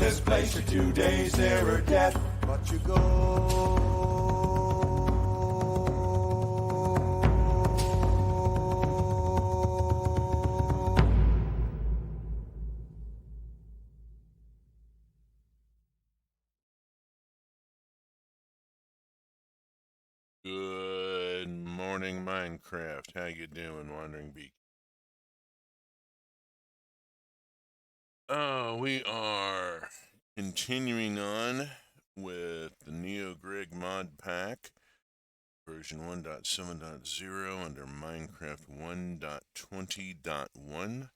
this place, your 2 days there or death. But you go. Good morning, Minecraft. How you doing, Wandering Beak? We are continuing on with the Neo Greg mod pack, version 1.7.0 under Minecraft 1.20.1.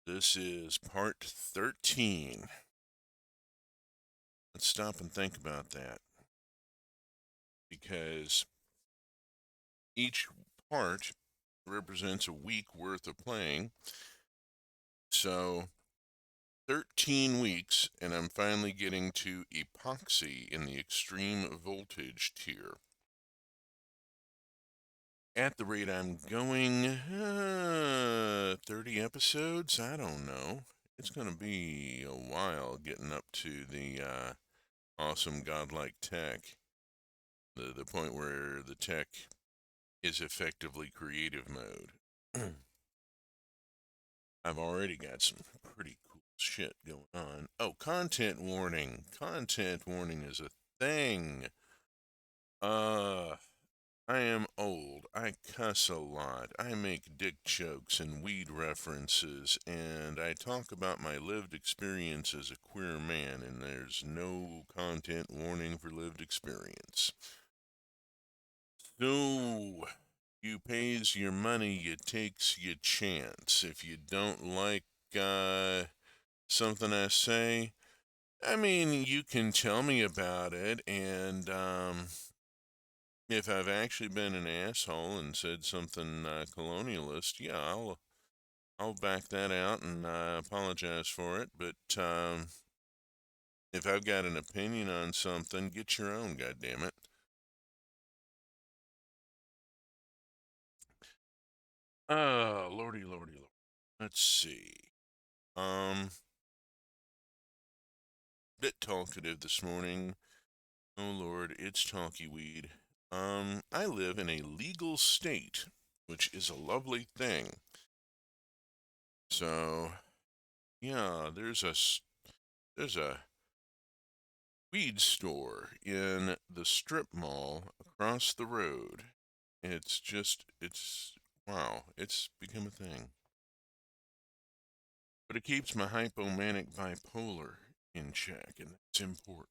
This is part 13. Let's stop and think about that, because each part represents a week worth of playing. So 13 weeks, and I'm finally getting to epoxy in the extreme voltage tier. At the rate I'm going, 30 episodes? I don't know. It's going to be a while getting up to the awesome godlike tech. The point where the tech is effectively creative mode. I've already got some pretty cool shit going on. Oh, content warning. Content warning is a thing. I am old. I cuss a lot. I make dick jokes and weed references, and I talk about my lived experience as a queer man, and there's no content warning for lived experience. So, you pays your money, you takes your chance. If you don't like, something I say, I mean, you can tell me about it, and, if I've actually been an asshole and said something colonialist, yeah, I'll back that out and apologize for it. But if I've got an opinion on something, get your own, goddammit. Lordy, lordy, lordy. Let's see. Bit talkative this morning. Oh Lord, it's talky weed. I live in a legal state, which is a lovely thing. So, yeah, there's a weed store in the strip mall across the road. Wow, it's become a thing. But it keeps my hypomanic bipolar in check, and that's important.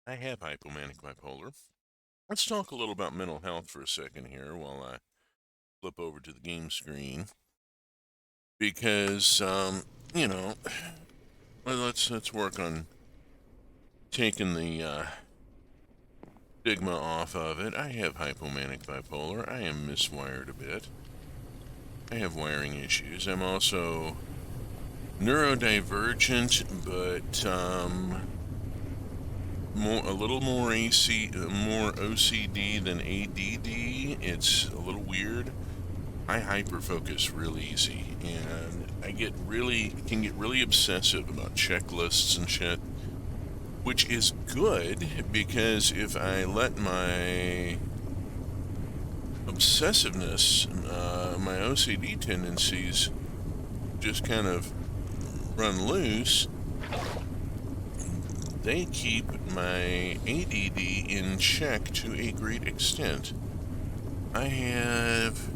I have hypomanic bipolar. Let's talk a little about mental health for a second here while I flip over to the game screen. Because, let's work on taking the stigma off of it. I have hypomanic bipolar. I am miswired a bit. I have wiring issues. I'm also neurodivergent, but a little more more OCD than ADD. It's a little weird. I hyperfocus real easy, and I can get really obsessive about checklists and shit, which is good, because if I let my obsessiveness, my OCD tendencies just kind of run loose, they keep my ADD in check to a great extent. I have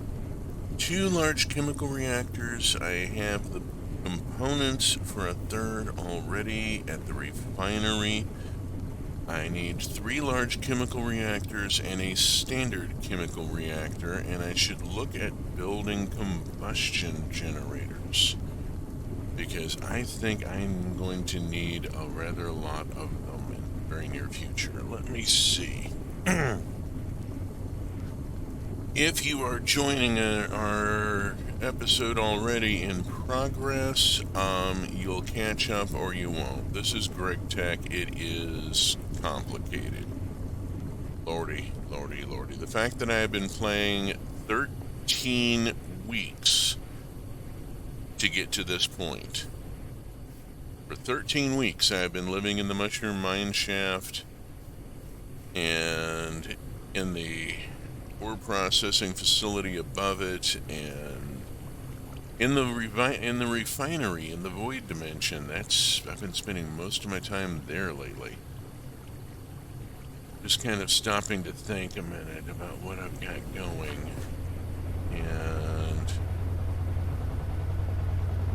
2 large chemical reactors. I have the components for a third already at the refinery. I need 3 large chemical reactors and a standard chemical reactor, and I should look at building combustion generators, because I think I'm going to need a rather lot of them in the very near future. Let me see. If you are joining our episode already in progress, you'll catch up or you won't. This is Greg Tech. It is complicated. Lordy, lordy, lordy. The fact that I have been playing 13 weeks to get to this point. For 13 weeks, I've been living in the mushroom mine shaft and in the ore processing facility above it, and in the refinery in the void dimension. I've been spending most of my time there lately. Just kind of stopping to think a minute about what I've got going. And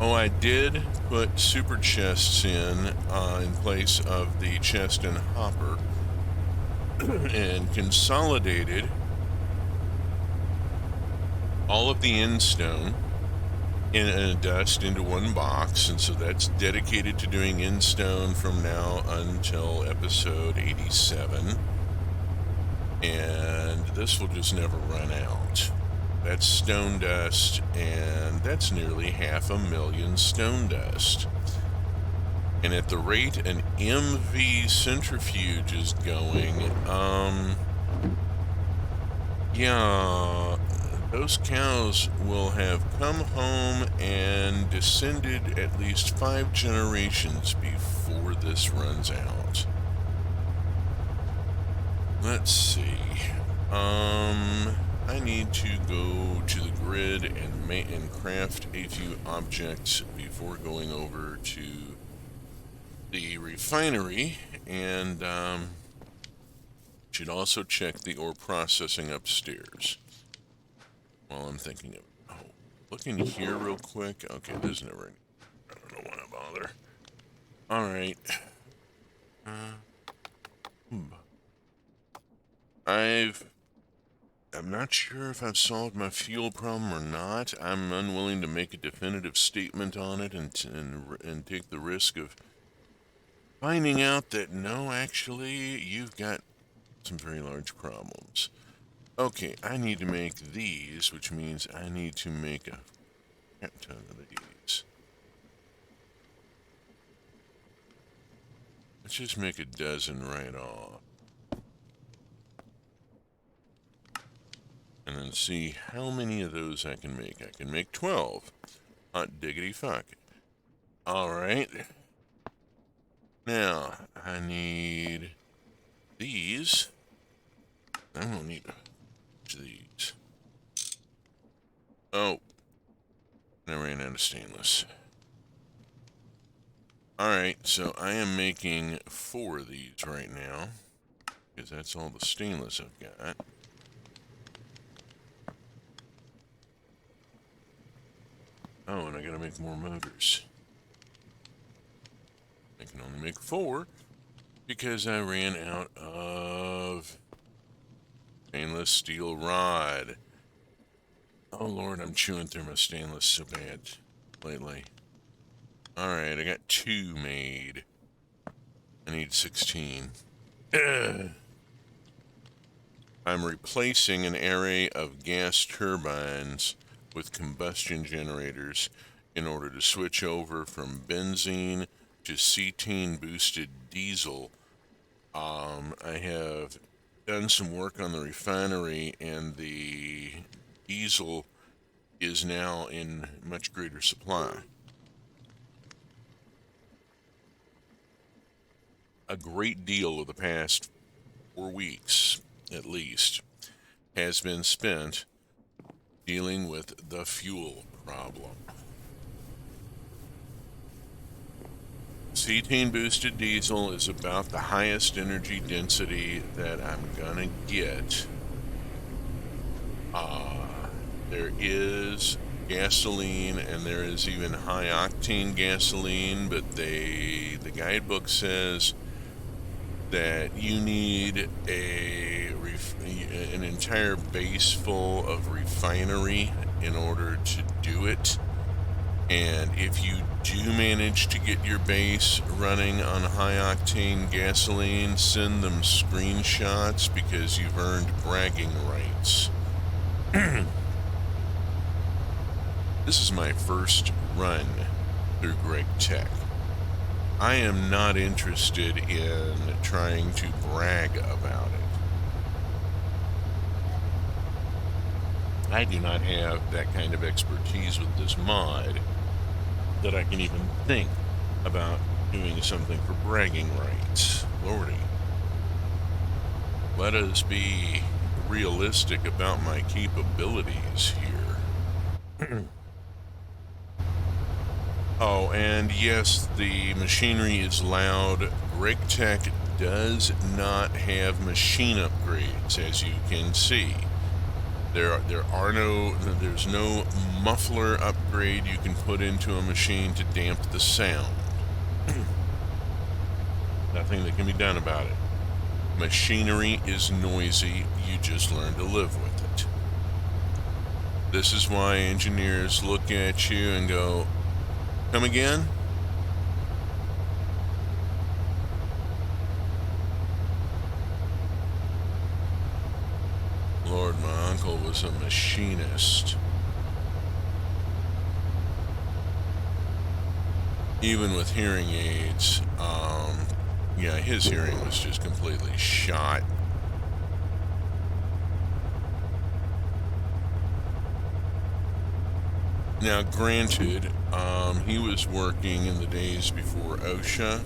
I did put super chests in place of the chest and hopper, and consolidated all of the end stone in dust into one box, and so that's dedicated to doing end stone from now until episode 87. And this will just never run out. That's stone dust, and that's nearly 500,000 stone dust. And at the rate an MV centrifuge is going, yeah, those cows will have come home and descended at least 5 generations before this runs out. Let's see. I need to go to the grid and craft a few objects before going over to the refinery, and should also check the ore processing upstairs while I'm thinking of. Oh, look in here real quick. Okay, there's never any. I don't know why I bother. All right. I'm not sure if I've solved my fuel problem or not. I'm unwilling to make a definitive statement on it and take the risk of finding out that no, actually, you've got some very large problems. Okay, I need to make these, which means I need to make a crap ton of these. Let's just make a dozen right off. And then see how many of those I can make. I can make 12. Hot diggity fuck. Alright. Now, I need these. I'm gonna need a bunch of these. Oh. I ran out of stainless. Alright, so I am making 4 of these right now, because that's all the stainless I've got. Oh, and I gotta make more motors. I can only make 4 because I ran out of stainless steel rod. Oh Lord, I'm chewing through my stainless so bad lately. Alright, I got 2 made. I need 16. I'm replacing an array of gas turbines with combustion generators in order to switch over from benzene to cetane boosted diesel. I have done some work on the refinery, and the diesel is now in much greater supply. A great deal of the past 4 weeks, at least, has been spent dealing with the fuel problem. Cetane boosted diesel is about the highest energy density that I'm gonna get. There is gasoline, and there is even high octane gasoline, but the guidebook says that you need an entire base full of refinery in order to do it. And if you do manage to get your base running on high octane gasoline, send them screenshots, because you've earned bragging rights. This is my first run through Greg Tech. I am not interested in trying to brag about it. I do not have that kind of expertise with this mod, that I can even think about doing something for bragging rights. Lordy. Let us be realistic about my capabilities here. Oh, and yes, the machinery is loud. GregTech does not have machine upgrades, as you can see. There's no muffler upgrade you can put into a machine to damp the sound. Nothing that can be done about it. Machinery is noisy, you just learn to live with it. This is why engineers look at you and go, "Come again?" Lord, my uncle was a machinist. Even with hearing aids, yeah, his hearing was just completely shot. Now, granted, he was working in the days before OSHA.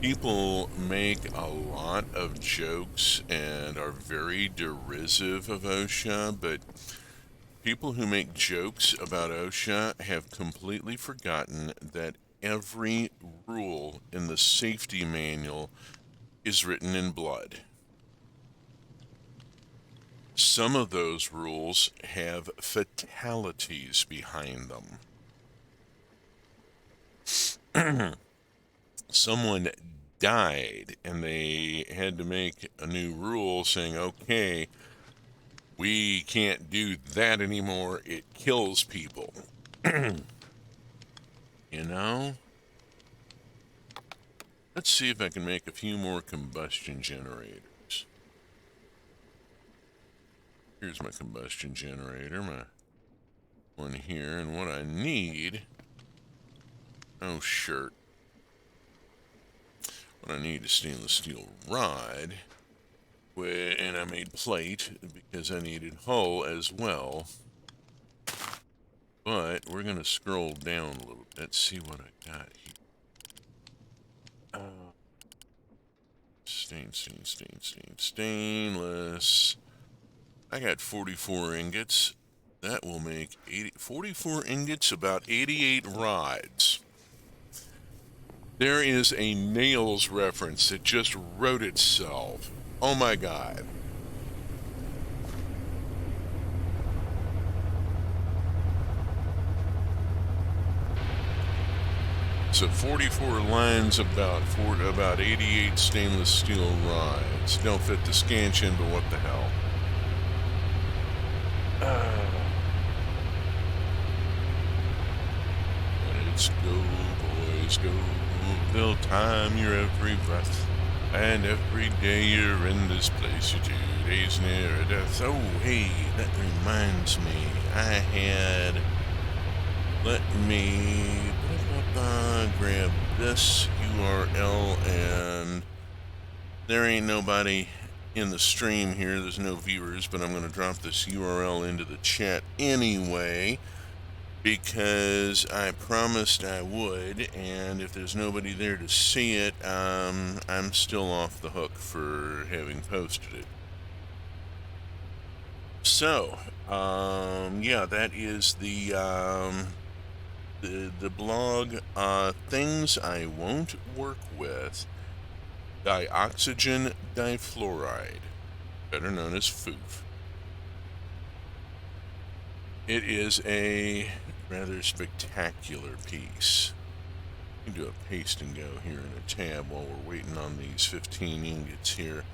People make a lot of jokes and are very derisive of OSHA, but people who make jokes about OSHA have completely forgotten that every rule in the safety manual is written in blood. Some of those rules have fatalities behind them. Someone died and they had to make a new rule saying, okay, we can't do that anymore. It kills people. You know? Let's see if I can make a few more combustion generators. Here's my combustion generator, my one here, and what I need... Oh, shirt. What I need is stainless steel rod, and I made plate because I needed hull as well. But we're going to scroll down a little bit, see what I got here. Stainless. I got 44 ingots. That will make 44 ingots, about 88 rods. There is a nails reference that just wrote itself. Oh my god. So 44 lines, about 88 stainless steel rods. Don't fit the scansion, but what the hell. Let's go, boys, go. They'll time your every breath, and every day you're in this place, you're 2 days near death. Oh, hey, that reminds me, let me grab this URL, and there ain't nobody in the stream here, there's no viewers, but I'm going to drop this URL into the chat anyway, because I promised I would, and if there's nobody there to see it, I'm still off the hook for having posted it. So, yeah, that is the blog, things I won't work with. Dioxygen difluoride, better known as FOOF. It is a rather spectacular piece. You can do a paste and go here in a tab while we're waiting on these 15 ingots here.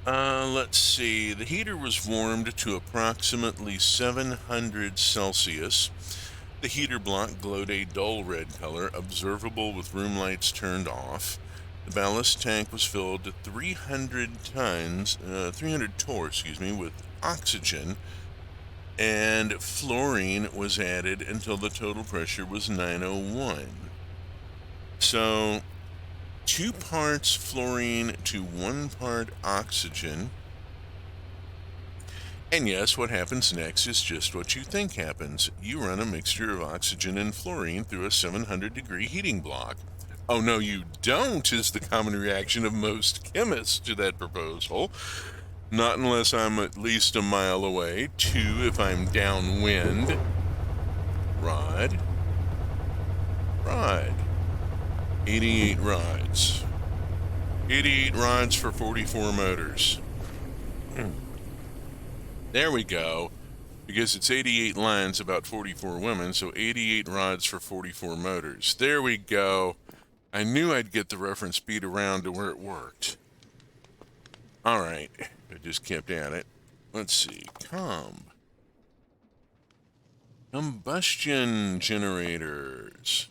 Let's see. The heater was warmed to approximately 700 Celsius. The heater block glowed a dull red color, observable with room lights turned off. The ballast tank was filled to 300 torr, with oxygen, and fluorine was added until the total pressure was 901. So, 2 parts fluorine to 1 part oxygen, And yes, what happens next is just what you think happens. You run a mixture of oxygen and fluorine through a 700-degree heating block. Oh, no, you don't, is the common reaction of most chemists to that proposal. Not unless I'm at least a mile away. 2, if I'm downwind. Rod. 88 rods. 88 rods for 44 motors. There we go. Because it's 88 lines, about 44 women, so 88 rods for 44 motors. There we go. I knew I'd get the reference beat around to where it worked. Alright, I just kept at it. Let's see. Combustion generators.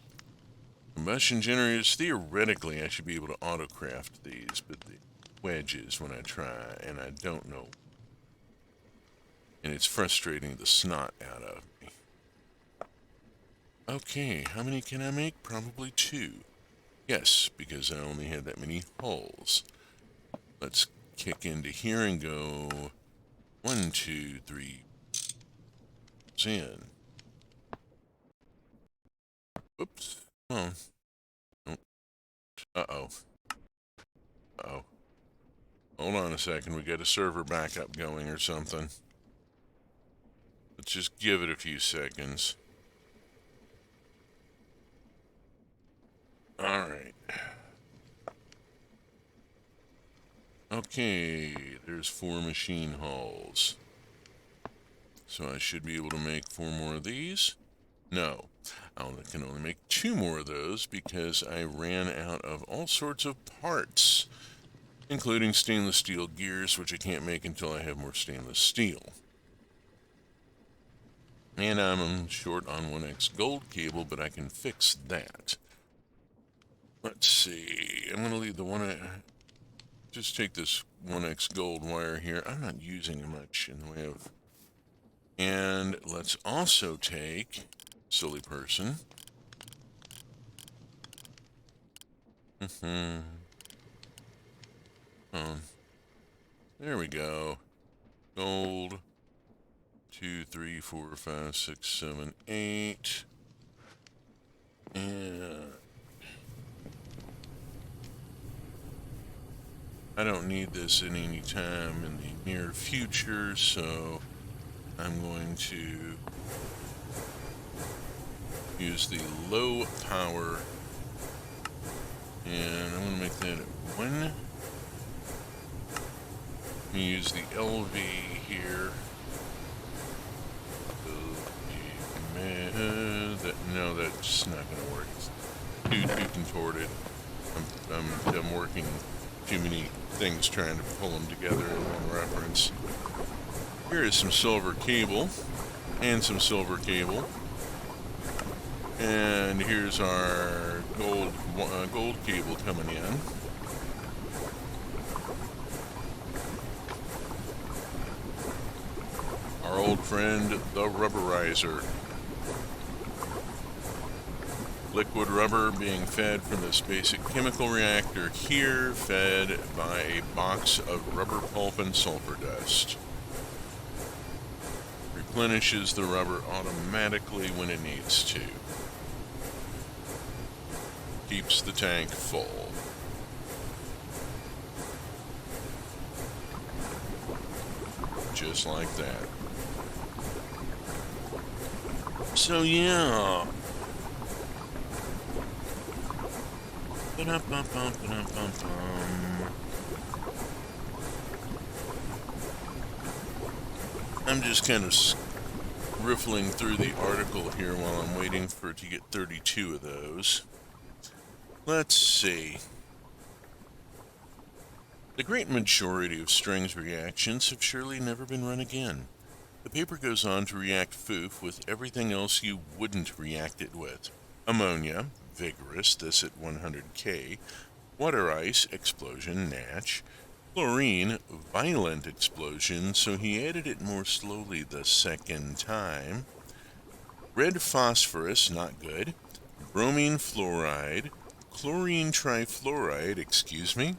Combustion generators, theoretically, I should be able to autocraft these, but the wedges when I try, and I don't know. And it's frustrating the snot out of me. Okay, how many can I make? Probably 2. Yes, because I only had that many holes. Let's kick into here and go 1, 2, 3. In. Oops. Oh. Nope. Uh-oh. Uh-oh. Hold on a second. We got a server backup going or something. Let's just give it a few seconds. Alright. Okay, there's 4 machine hulls. So I should be able to make 4 more of these. No, I can only make 2 more of those because I ran out of all sorts of parts, including stainless steel gears, which I can't make until I have more stainless steel. And I'm short on 1X gold cable, but I can fix that. Let's see, I'm going to leave the just take this 1X gold wire here. I'm not using much in the way of... And let's also take, silly person. There we go. Gold. 2, 3, 4, 5, 6, 7, 8. And I don't need this at any time in the near future, so I'm going to use the low power, and I'm going to make that at 1. I'm going to use the LV here. No, that's not going to work. It's too contorted. I'm working too many things trying to pull them together in one reference. Here is some silver cable and some silver cable. And here's our gold cable coming in. Our old friend, the rubberizer. Liquid rubber being fed from this basic chemical reactor here, fed by a box of rubber pulp and sulfur dust. Replenishes the rubber automatically when it needs to. Keeps the tank full. Just like that. So yeah. I'm just kind of riffling through the article here while I'm waiting for it to get 32 of those. Let's see. The great majority of strings reactions have surely never been run again. The paper goes on to react FOOF with everything else you wouldn't react it with. Ammonia, vigorous, this at 100K. Water ice, explosion, natch. Chlorine, violent explosion, so he added it more slowly the second time. Red phosphorus, not good. Bromine fluoride. Chlorine trifluoride, excuse me.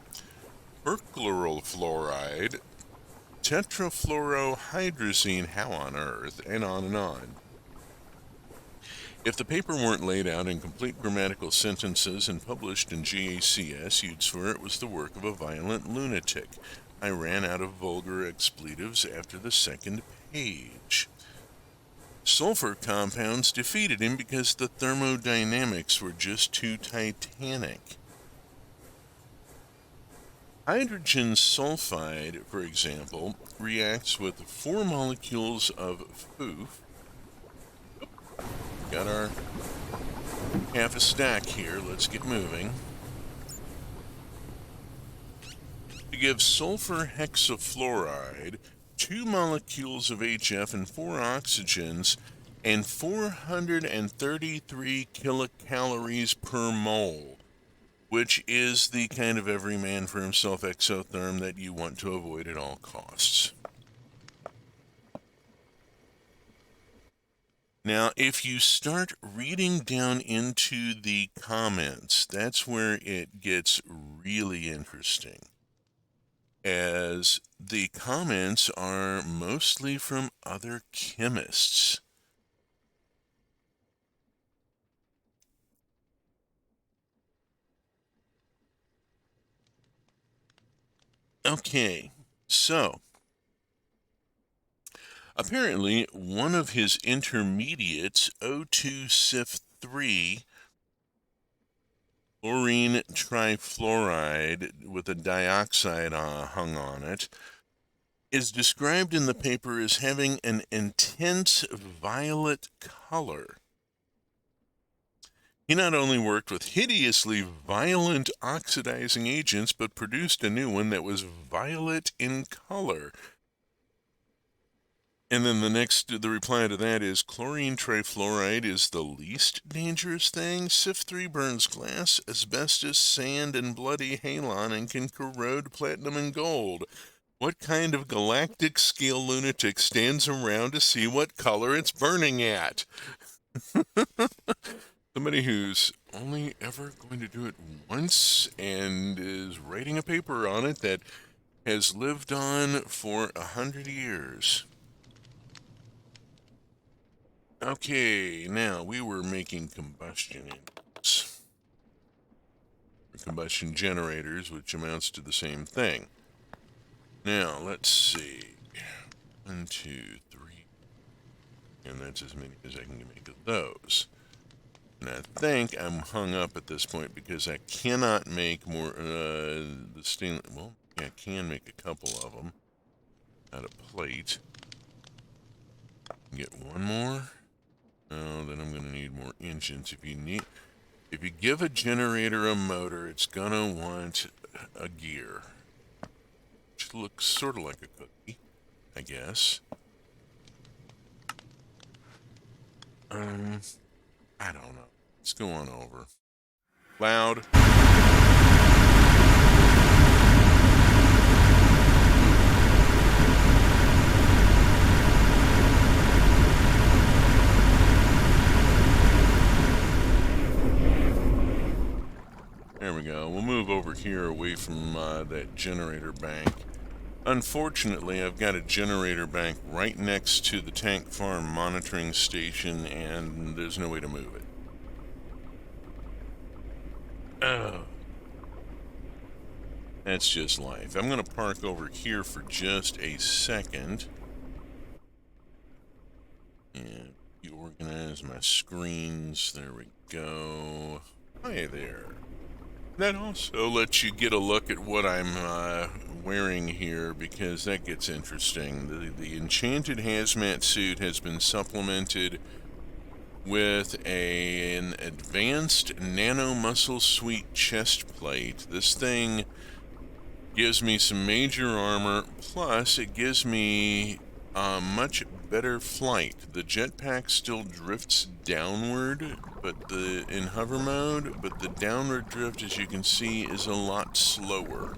Perchloral fluoride. tetrafluorohydrazine, how on earth, and on and on. If the paper weren't laid out in complete grammatical sentences and published in GACS, you'd swear it was the work of a violent lunatic. I ran out of vulgar expletives after the second page. Sulfur compounds defeated him because the thermodynamics were just too titanic. Hydrogen sulfide, for example, reacts with 4 molecules of FOOF. Got our half a stack here. Let's get moving. To give sulfur hexafluoride 2 molecules of HF and 4 oxygens and 433 kilocalories per mole, which is the kind of every man for himself exotherm that you want to avoid at all costs. Now, if you start reading down into the comments, that's where it gets really interesting, as the comments are mostly from other chemists. Okay, so apparently, one of his intermediates, O2-CYF3, chlorine trifluoride with a dioxide hung on it, is described in the paper as having an intense violet color. He not only worked with hideously violent oxidizing agents, but produced a new one that was violet in color. And then the reply to that is, chlorine trifluoride is the least dangerous thing. CYF3 burns glass, asbestos, sand, and bloody halon and can corrode platinum and gold. What kind of galactic scale lunatic stands around to see what color it's burning at? Somebody who's only ever going to do it once and is writing a paper on it that has lived on for 100 years. Okay, now we were making combustion engines, or combustion generators, which amounts to the same thing. Now, let's see. 1, 2, 3. And that's as many as I can make of those. And I think I'm hung up at this point because I cannot make more, the stainless, well, yeah, I can make a couple of them out of plate. Get one more. Oh, then I'm going to need more engines. If you give a generator a motor, it's going to want a gear. Which looks sort of like a cookie, I guess. I don't know. Let's go on over. Loud. There we go. We'll move over here away from that generator bank. Unfortunately, I've got a generator bank right next to the tank farm monitoring station, and there's no way to move it. Oh. That's just life. I'm going to park over here for just a second. And reorganize my screens. There we go. Hi there. That also lets you get a look at what I'm wearing here, because that gets interesting. The enchanted hazmat suit has been supplemented with an advanced nano muscle suite chest plate. This thing gives me some major armor, plus it gives me much better flight. The jetpack still drifts downward, but in hover mode, but the downward drift, as you can see, is a lot slower.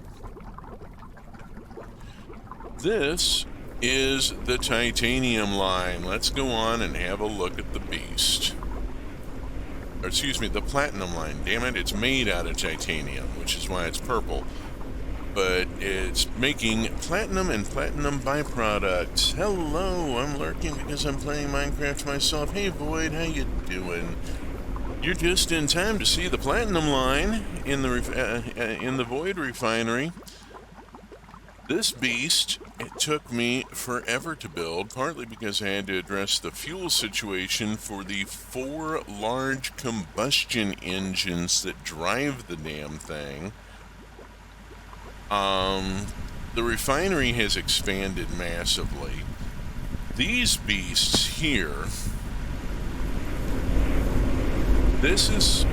This is the titanium line. Let's go on and have a look at the beast. Or excuse me, the platinum line. Damn it, it's made out of titanium, which is why it's purple. but it's making platinum and platinum byproducts. Hello, I'm lurking because I'm playing Minecraft myself. Hey Void, how you doing? You're just in time to see the platinum line in the Void refinery. This beast, it took me forever to build, partly because I had to address the fuel situation for the 4 large combustion engines that drive the damn thing. The refinery has expanded massively. These beasts here, this is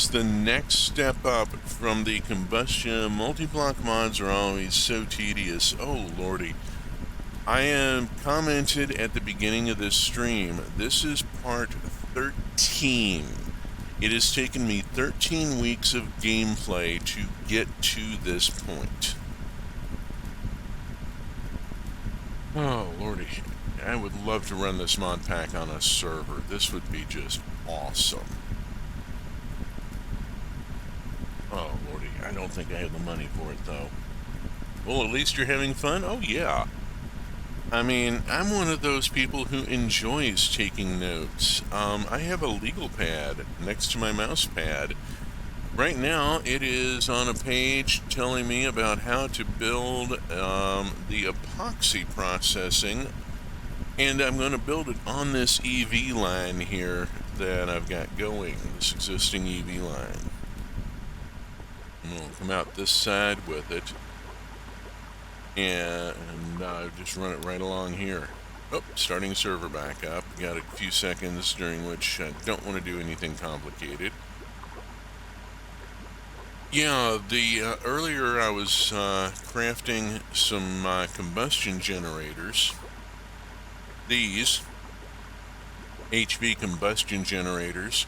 the next step up from the combustion. Multi-block mods are always so tedious. Oh lordy. I am commented at the beginning of this stream. This is part 13. It has taken me 13 weeks of gameplay to get to this point. Oh, lordy. I would love to run this mod pack on a server. This would be just awesome. Oh, lordy. I don't think I have the money for it, though. Well, at least you're having fun? Oh, yeah. I mean, I'm one of those people who enjoys taking notes. I have a legal pad next to my mouse pad. Right now, it is on a page telling me about how to build the epoxy processing, and I'm going to build it on this EV line here that I've got going, this existing EV line. I'm going to come out this side with it. And just run it right along here. Oh, starting server back up. Got a few seconds during which I don't want to do anything complicated. Yeah, earlier I was crafting some combustion generators. These HV combustion generators.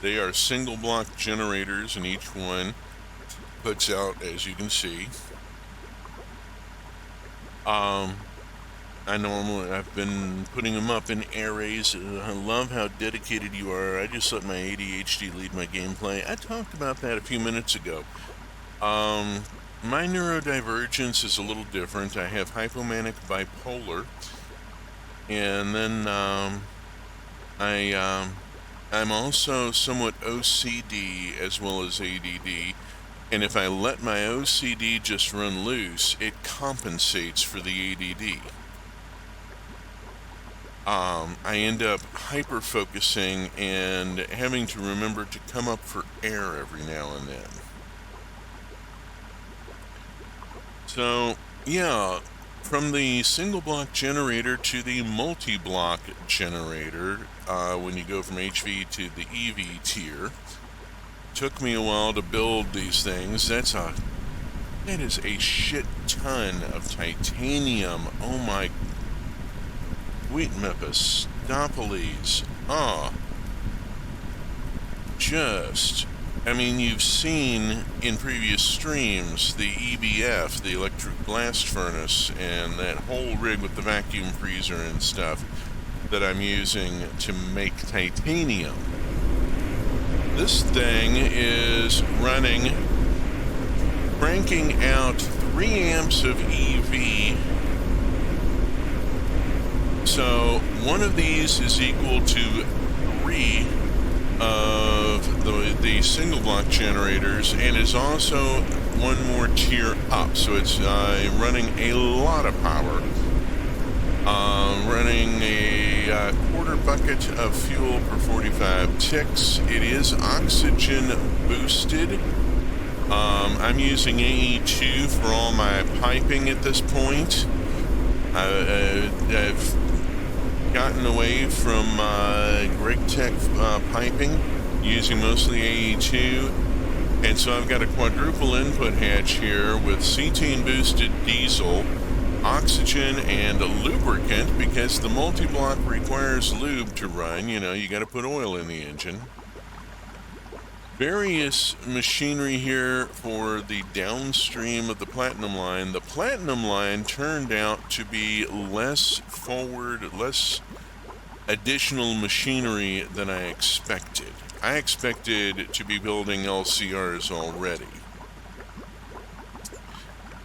They are single block generators, and each one puts out, as you can see, I've been putting them up in arrays. I love how dedicated you are. I just let my ADHD lead my gameplay. I talked about that a few minutes ago. My neurodivergence is a little different. I have hypomanic bipolar, and then I'm also somewhat OCD as well as ADD. And if I let my OCD just run loose, it compensates for the ADD. I end up hyper-focusing and having to remember to come up for air every now and then. So, yeah, from the single block generator to the multi-block generator, when you go from HV to the EV tier, took me a while to build these things. That is a shit ton of titanium. Oh my, wheat Mephistopolis. I mean, you've seen in previous streams the EBF, the electric blast furnace, and that whole rig with the vacuum freezer and stuff that I'm using to make titanium. This thing is cranking out 3 amps of EV. So one of these is equal to 3 of the single block generators, and is also one more tier up. So it's running a lot of power. Running a quarter bucket of fuel per 45 ticks. It is oxygen boosted. I'm using AE2 for all my piping at this point. I've gotten away from RigTech piping, using mostly AE2, and so I've got a quadruple input hatch here with cetane boosted diesel, oxygen, and a lubricant, because the multi-block requires lube to run. You know, you got to put oil in the engine. Various machinery here for the downstream of the platinum line. The platinum line turned out to be less additional machinery than I expected. I expected to be building LCRs already.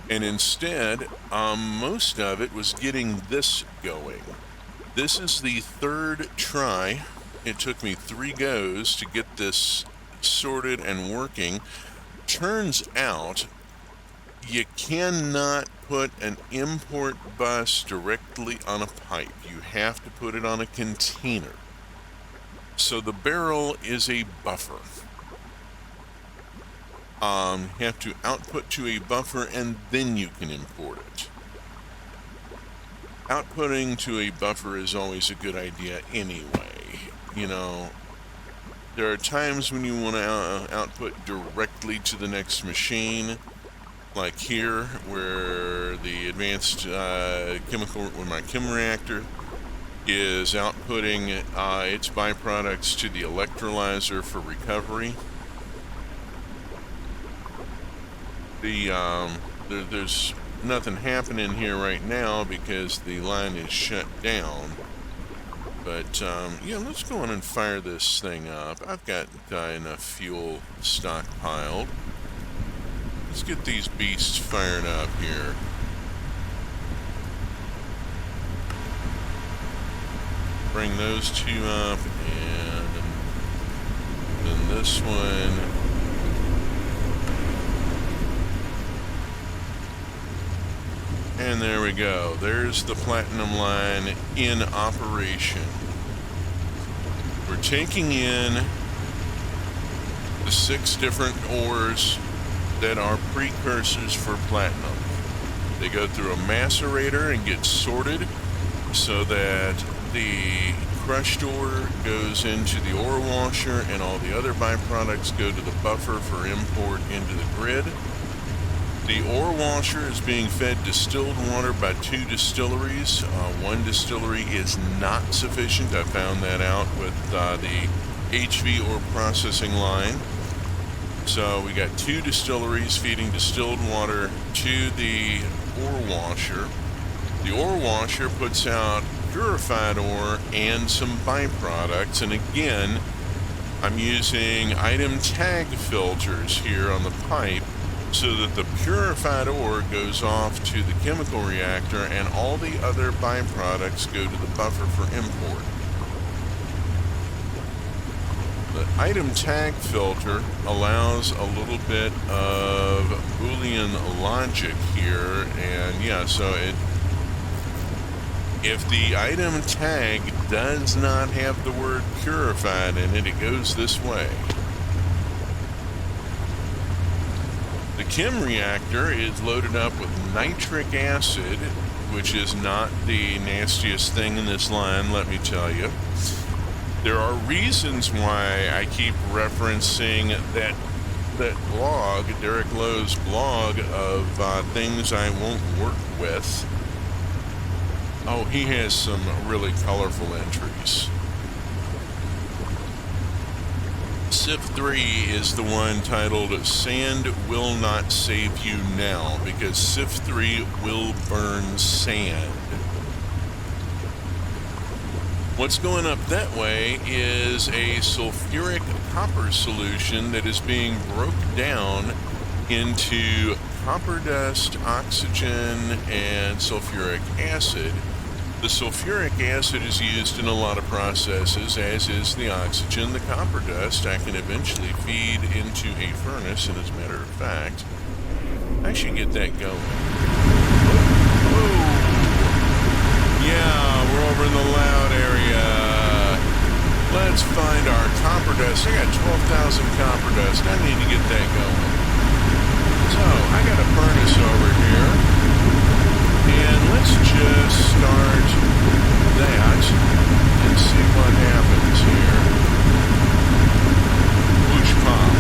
And instead, most of it was getting this going. This is the third try. It took me 3 goes to get this sorted and working. Turns out you cannot put an import bus directly on a pipe. You have to put it on a container. So the barrel is a buffer. You have to output to a buffer and then you can import it. Outputting to a buffer is always a good idea anyway. You know, there are times when you want to output directly to the next machine, like here, where the advanced where my chem reactor is outputting its byproducts to the electrolyzer for recovery. There's nothing happening here right now because the line is shut down. But yeah, let's go on and fire this thing up. I've got enough fuel stockpiled. Let's get these beasts fired up here. Bring those 2 up, and then this one. And there we go. There's the platinum line in operation. We're taking in the 6 different ores that are precursors for platinum. They go through a macerator and get sorted so that the crushed ore goes into the ore washer and all the other byproducts go to the buffer for import into the grid. The ore washer is being fed distilled water by 2 distilleries. 1 distillery is not sufficient. I found that out with the HV ore processing line. So we got 2 distilleries feeding distilled water to the ore washer. The ore washer puts out purified ore and some byproducts. And again, I'm using item tag filters here on the pipe so that the purified ore goes off to the chemical reactor and all the other byproducts go to the buffer for import. The item tag filter allows a little bit of Boolean logic here, and yeah, so if the item tag does not have the word purified in it, it goes this way. The chem reactor is loaded up with nitric acid, which is not the nastiest thing in this line, let me tell you. There are reasons why I keep referencing that blog, Derek Lowe's blog, of things I won't work with. Oh, he has some really colorful entries. SIF 3 is the one titled Sand Will Not Save You Now, because SIF 3 will burn sand. What's going up that way is a sulfuric copper solution that is being broke down into copper dust, oxygen, and sulfuric acid. The sulfuric acid is used in a lot of processes, as is the oxygen. The copper dust I can eventually feed into a furnace, and as a matter of fact, I should get that going. Whoa! Yeah, we're over in the loud area. Let's find our copper dust. I got 12,000 copper dust. I need to get that going. So, I got a furnace over here. And let's just start that and see what happens here. Whoosh pop.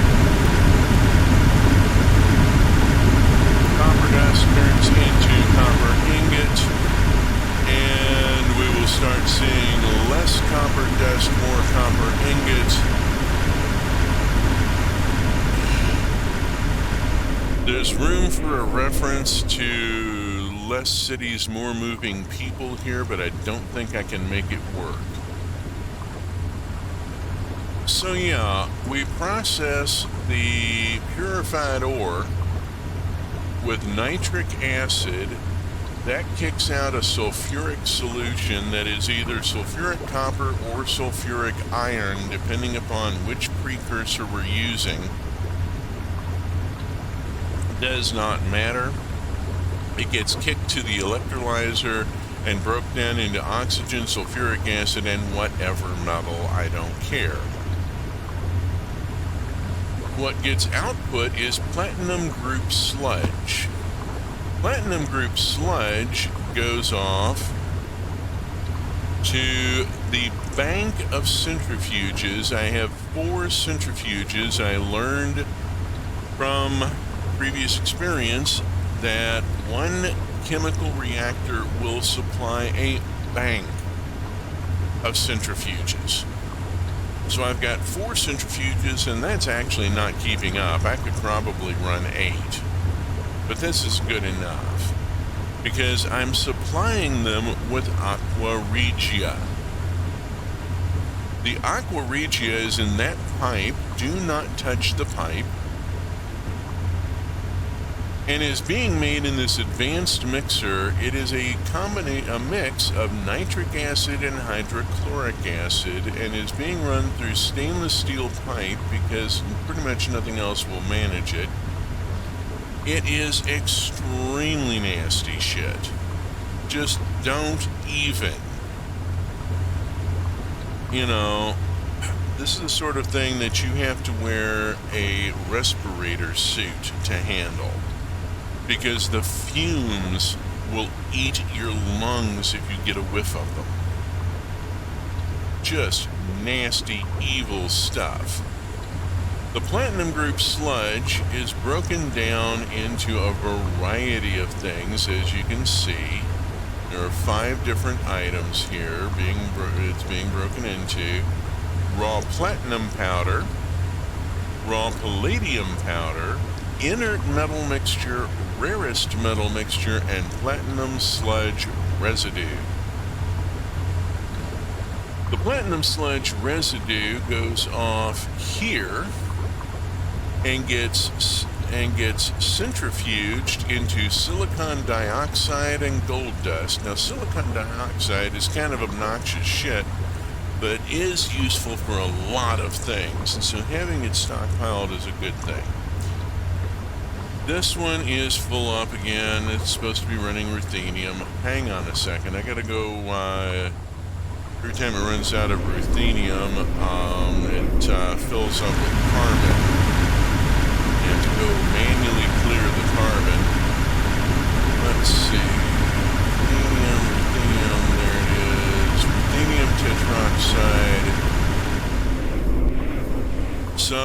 Copper dust turns into copper ingot, and we will start seeing less copper dust, more copper ingot. There's room for a reference to less cities, more moving people here, but I don't think I can make it work. So yeah, we process the purified ore with nitric acid. That kicks out a sulfuric solution that is either sulfuric copper or sulfuric iron, depending upon which precursor we're using. Does not matter. It gets kicked to the electrolyzer and broke down into oxygen, sulfuric acid, and whatever metal. I don't care. What gets output is platinum group sludge. Platinum group sludge goes off to the bank of centrifuges. I have 4 centrifuges. I learned from previous experience that one chemical reactor will supply a bank of centrifuges. So I've got 4 centrifuges, and that's actually not keeping up. I could probably run 8, but this is good enough because I'm supplying them with Aqua Regia. The Aqua Regia is in that pipe. Do not touch the pipe. And is being made in this advanced mixer. It is a mix of nitric acid and hydrochloric acid, and is being run through stainless steel pipe because pretty much nothing else will manage it. It is extremely nasty shit. Just don't even. You know, this is the sort of thing that you have to wear a respirator suit to handle, because the fumes will eat your lungs if you get a whiff of them. Just nasty, evil stuff. The platinum group sludge is broken down into a variety of things, as you can see. There are 5 different items here it's being broken into. Raw platinum powder, raw palladium powder, inert metal mixture, rarest metal mixture, and platinum sludge residue. The platinum sludge residue goes off here and gets centrifuged into silicon dioxide and gold dust. Now, silicon dioxide is kind of obnoxious shit, but is useful for a lot of things, and so having it stockpiled is a good thing. This one is full up again. It's supposed to be running ruthenium. Hang on a second. I gotta go, every time it runs out of ruthenium, it fills up with carbon. You have to go manually clear the carbon. Let's see. Ruthenium, there it is. Ruthenium tetroxide. So,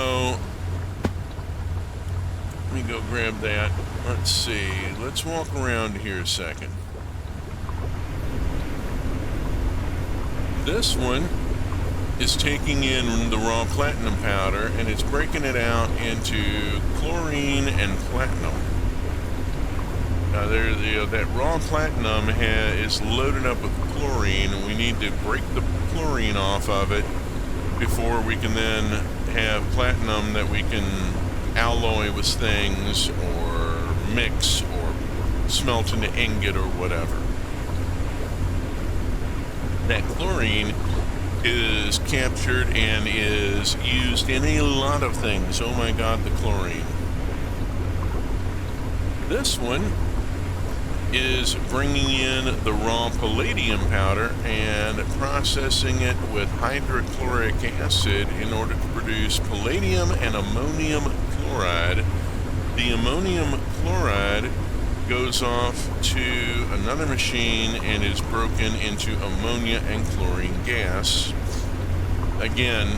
let me go grab that. Let's see. Let's walk around here a second. This one is taking in the raw platinum powder, and it's breaking it out into chlorine and platinum. Now, that raw platinum is loaded up with chlorine, and we need to break the chlorine off of it before we can then have platinum that we can alloy with things or mix or smelt into ingot or whatever. That chlorine is captured and is used in a lot of things. Oh my God, the chlorine. This one is bringing in the raw palladium powder and processing it with hydrochloric acid in order to produce palladium and ammonium chloride. The ammonium chloride goes off to another machine and is broken into ammonia and chlorine gas. Again,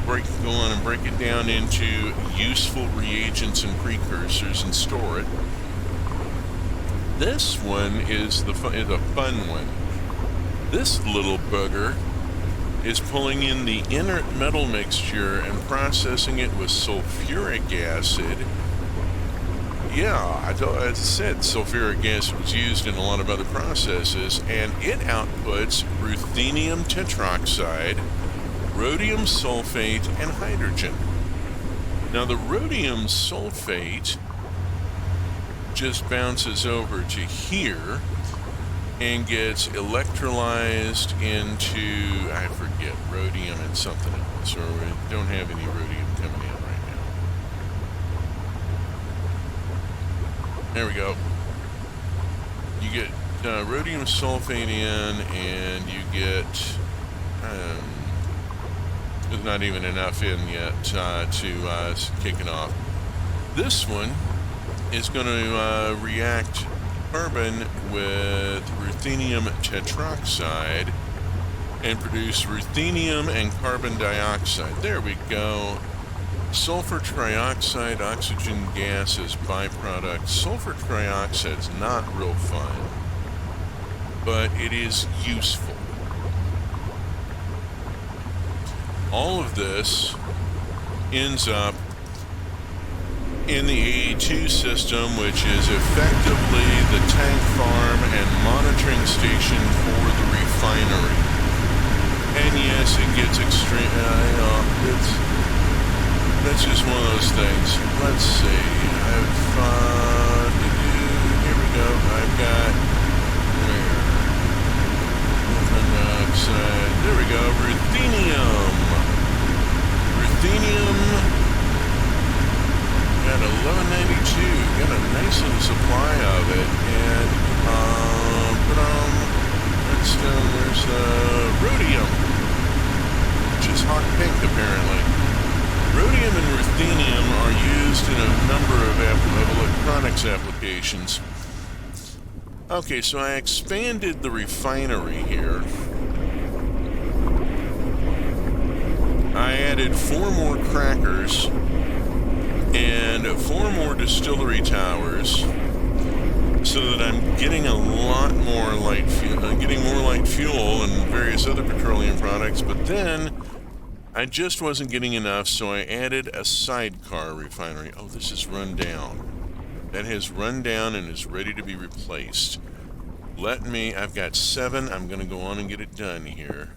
go on and break it down into useful reagents and precursors and store it. This one is a fun one. This little bugger is pulling in the inert metal mixture and processing it with sulfuric acid. Yeah, I said sulfuric acid was used in a lot of other processes, and it outputs ruthenium tetroxide, rhodium sulfate and hydrogen. Now the rhodium sulfate just bounces over to here and gets electrolyzed into, I forget, rhodium and something else, or we don't have any rhodium coming in right now. There we go. You get rhodium sulfate in, and you get, there's not even enough in yet to kick it off. This one is going to react carbon with ruthenium tetroxide and produce ruthenium and carbon dioxide. There we go. Sulfur trioxide, oxygen gas as byproduct. Sulfur trioxide is not real fun, but it is useful. All of this ends up in the AE2 system, which is effectively the tank farm and monitoring station for the refinery. And yes, it gets extreme. That's just one of those things. Let's see. Here we go. I've got where? Carbon dioxide. There we go. Ruthenium. Got 1192. Got a nice little supply of it. And redstone. There's rhodium, which is hot pink apparently. Rhodium and ruthenium are used in a number of electronics applications. Okay, so I expanded the refinery here. I added 4 more crackers and 4 more distillery towers so that I'm getting a lot more light fuel, and various other petroleum products, but then I just wasn't getting enough, so I added a sidecar refinery. Oh, this is run down. That has run down and is ready to be replaced. I've got 7. I'm going to go on and get it done here.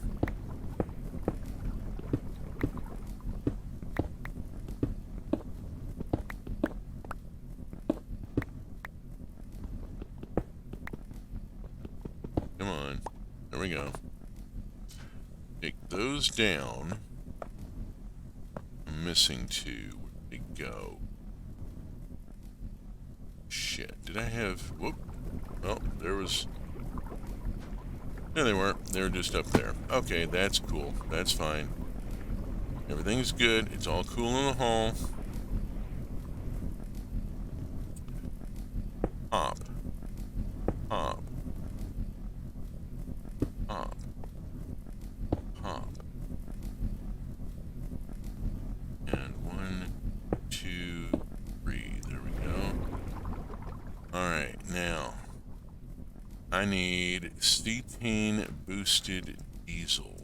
Come on. There we go. Take those down. I'm missing 2. Where'd they go? Shit. Did I have... Whoop. Oh, there was... No, they weren't. They were just up there. Okay, that's cool. That's fine. Everything's good. It's all cool in the hall. Hop. Hop. Hop. Hop. And 1, 2, 3. There we go. Alright, now I need cetane boosted diesel.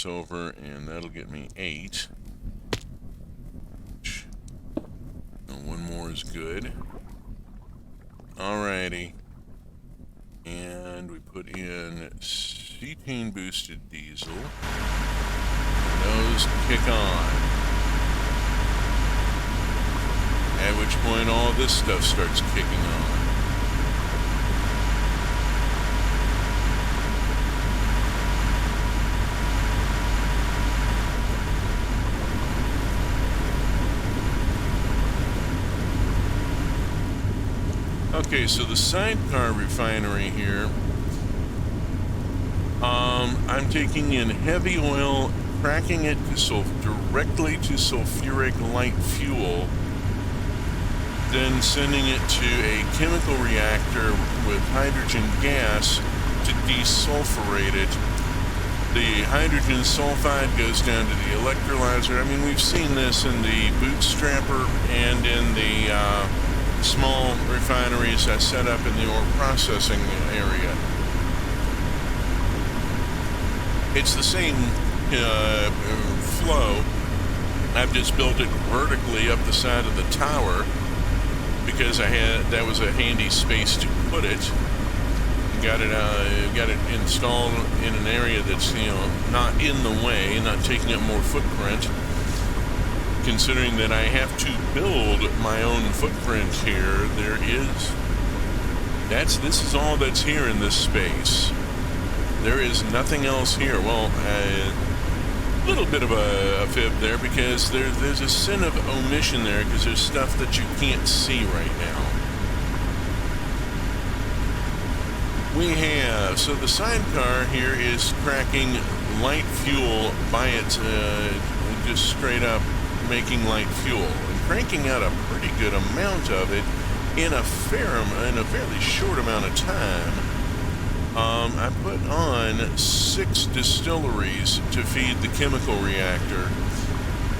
Over, and that'll get me 8. And 1 more is good. Alrighty. And we put in cetane boosted diesel. And those kick on. At which point all this stuff starts kicking on. Okay, so the sidecar refinery here, I'm taking in heavy oil, cracking it directly to sulfuric light fuel, then sending it to a chemical reactor with hydrogen gas to desulfurate it The hydrogen sulfide goes down to the electrolyzer. I mean, we've seen this in the bootstrapper and in the small refineries I set up in the ore processing area. It's the same flow. I've just built it vertically up the side of the tower because that was a handy space to put it. Got it installed in an area that's not in the way, not taking up more footprint. Considering that I have to build my own footprint here, this is all that's here in this space. There is nothing else here. Well, a little bit of a fib there because there's a sin of omission there because there's stuff that you can't see right now. So the sidecar here is cracking light fuel by it, just straight up making light fuel and cranking out a pretty good amount of it in a fairly short amount of time. I put on 6 distilleries to feed the chemical reactor,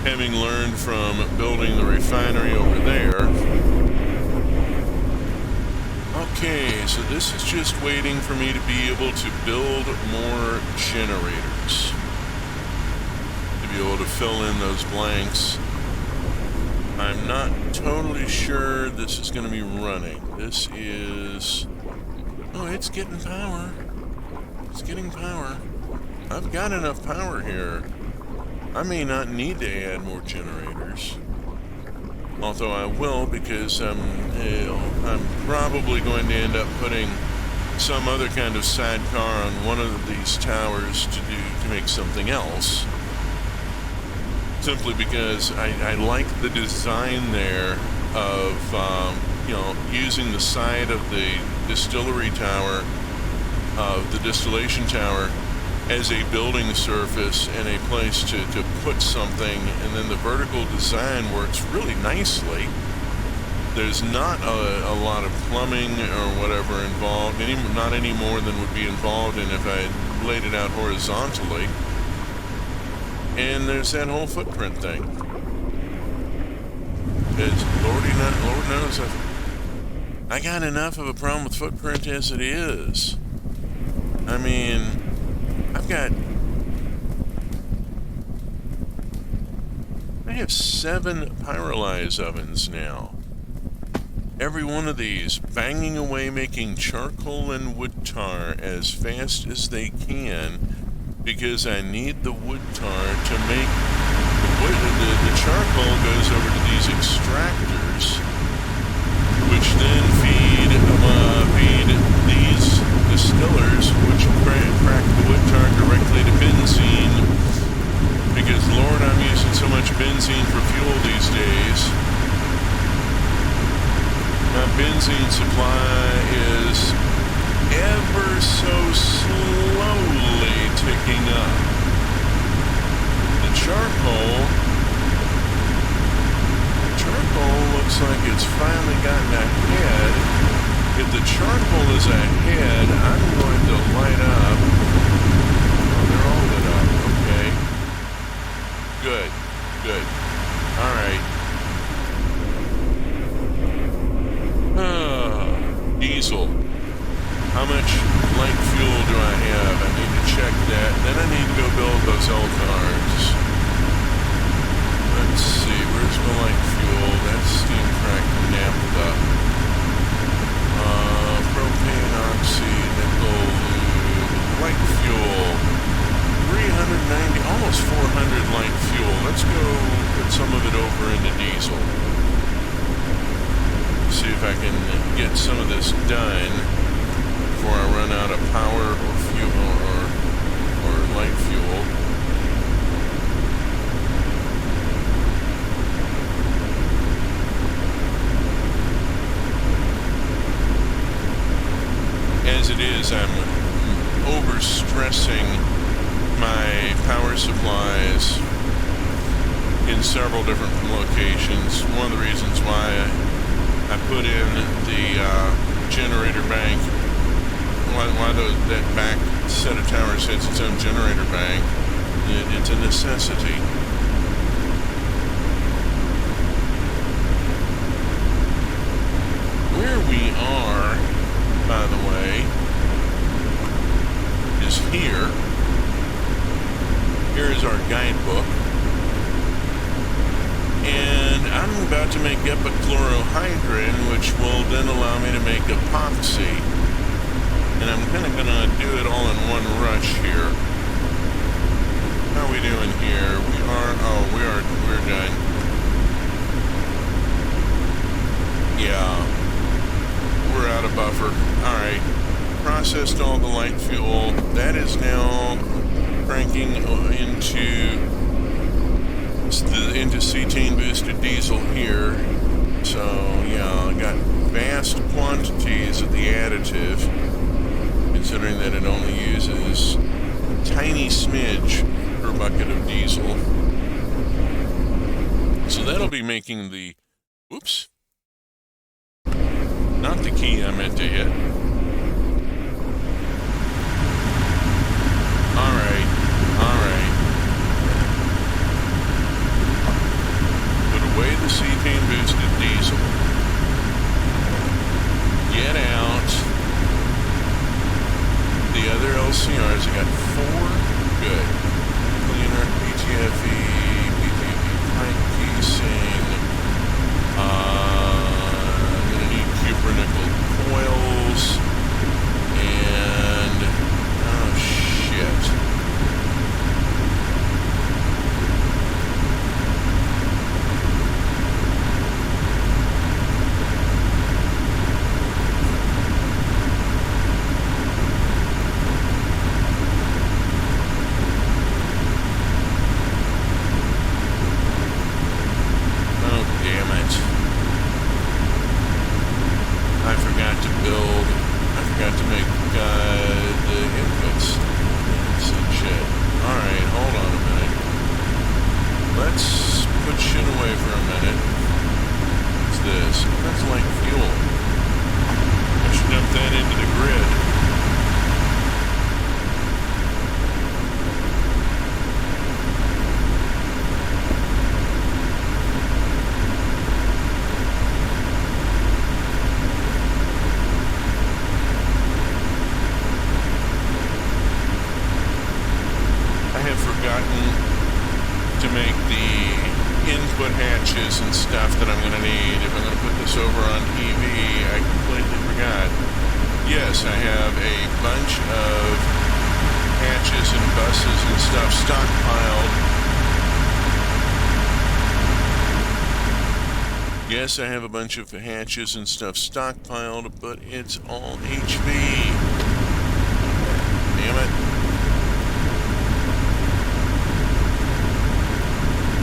having learned from building the refinery over there. Okay, so this is just waiting for me to be able to build more generators. To be able to fill in those blanks. I'm not totally sure this is going to be running. This is... Oh, it's getting power. It's getting power. I've got enough power here. I may not need to add more generators. Although I will, because I'm probably going to end up putting some other kind of sidecar on one of these towers to make something else. Simply because I like the design there of using the side of the distillery tower, the distillation tower, as a building surface and a place to put something, and then the vertical design works really nicely. There's not a lot of plumbing or whatever involved, not any more than would be involved in if I laid it out horizontally. And there's that whole footprint thing. Lord knows I got enough of a problem with footprint as it is. I mean, I have 7 pyrolyze ovens now. Every one of these banging away making charcoal and wood tar as fast as they can because I need the wood tar to make the charcoal goes over to these extractors, which then feed these distillers, which crack the wood tar directly to benzene, because Lord, I'm using so much benzene for fuel these days. My benzene supply is ever so slowly ticking up. The charcoal looks like it's finally gotten ahead. If the charcoal is ahead, I'm going to light up. Oh, they're all lit up. Okay. Good. All right. Diesel. How much light fuel do I have? I need to check that. Then I need to go build those L-cars. Let's see. Where's my light fuel? That's steam cracked naphtha. Propane, oxy, nickel, light fuel. 390, almost 400 light fuel. Let's go put some of it over into diesel. See if I can get some of this done before I run out of power or fuel or light fuel. As it is, I'm overstressing my power supplies in several different locations. One of the reasons why I put in the generator bank, why that back set of towers has its own generator bank. It's a necessity. Where we are, by the way, is here. Here is our guidebook. And I'm about to make epichlorohydrin, which will then allow me to make epoxy. And I'm kind of going to do it all in one rush here. How are we doing here? We're done. Yeah. We're out of buffer. Alright. Processed all the light fuel. That is now cranking into cetane boosted diesel here. So yeah, I got vast quantities of the additive, considering that it only uses a tiny smidge per bucket of diesel. So that'll be making the, whoops, not the key I meant to hit. Alright. Away the cetane boosted diesel. Get out the other LCRs. I got 4. Good. Cleaner, PTFE, pipe casing. I'm going to need cupronickel coils. And oh shit. And stuff that I'm going to need if I'm going to put this over on EV. I completely forgot. Yes, I have a bunch of hatches and buses and stuff stockpiled. Yes, I have a bunch of hatches and stuff stockpiled, but it's all HV. Damn it.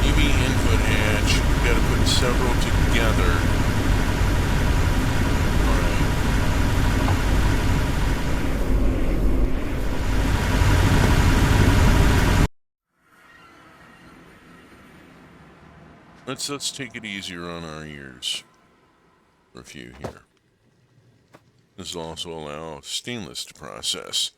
EV input hatch. Got to put several together. Alright. Let's take it easier on our ears for a few here. This will also allow stainless to process.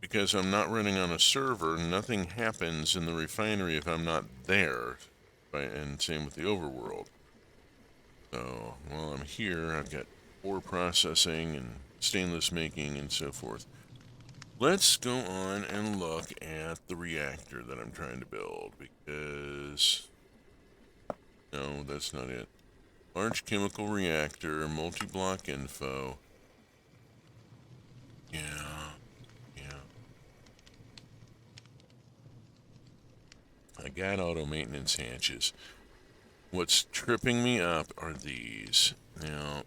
Because I'm not running on a server, nothing happens in the refinery if I'm not there. And same with the overworld. So while I'm here, I've got ore processing and stainless making and so forth. Let's go on and look at the reactor that I'm trying to build, because no, that's not it. Large chemical reactor, multi-block info. Yeah. I got auto maintenance hatches. What's tripping me up are these. Now,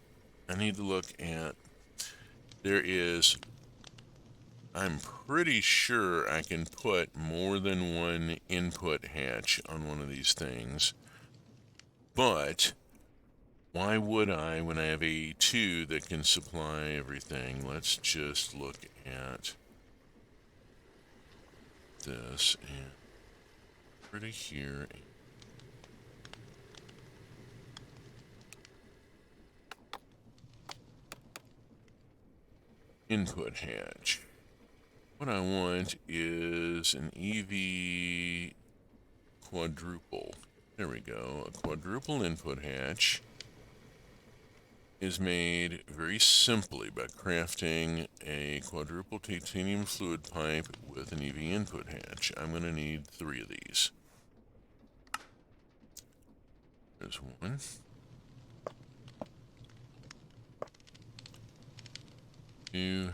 I need to look at, I'm pretty sure I can put more than one input hatch on one of these things. But why would I when I have A2 that can supply everything? Let's just look at this and put it here. input hatch. What I want is an EV quadruple. There we go. A quadruple input hatch is made very simply by crafting a quadruple titanium fluid pipe with an EV input hatch. I'm going to need 3 of these. There's one. 2.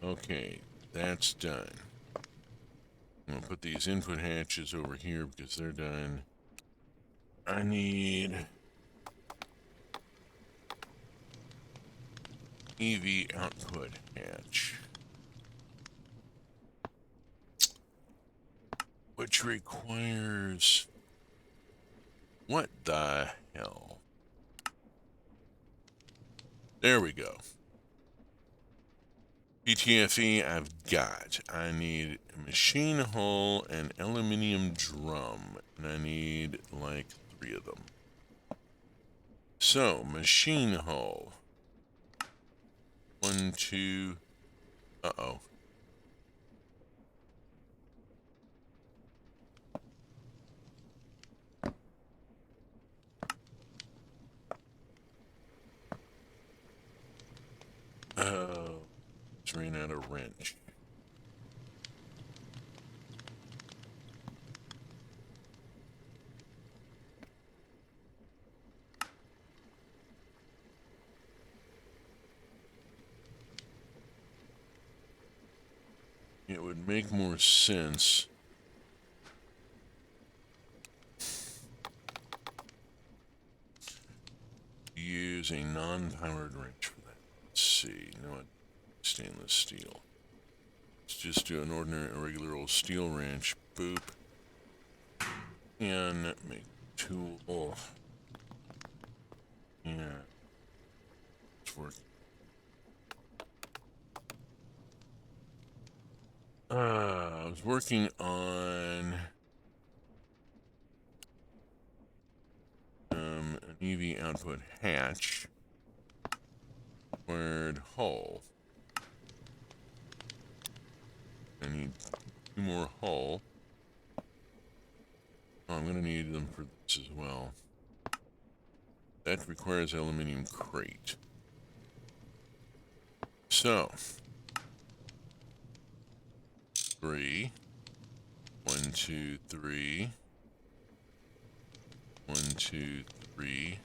Okay, that's done. I'm going to put these input hatches over here because they're done. I need EV output hatch, which requires... What the hell? There we go. PTFE I've got. I need a machine hull and aluminum drum, and I need like 3 of them. So, machine hull. 1, 2... Uh-oh. Oh, just ran out of wrench. It would make more sense to use a non-powered wrench for that. Let's see. No, stainless steel. Let's just do an ordinary, regular old steel wrench. Boop. And make tool. Yeah. It's working. I was working on an EV output hatch. Required hull. I need 2 more hull. Oh, I'm gonna need them for this as well. That requires aluminum crate. So 3. 1, 2, 3. 1, 2, 3.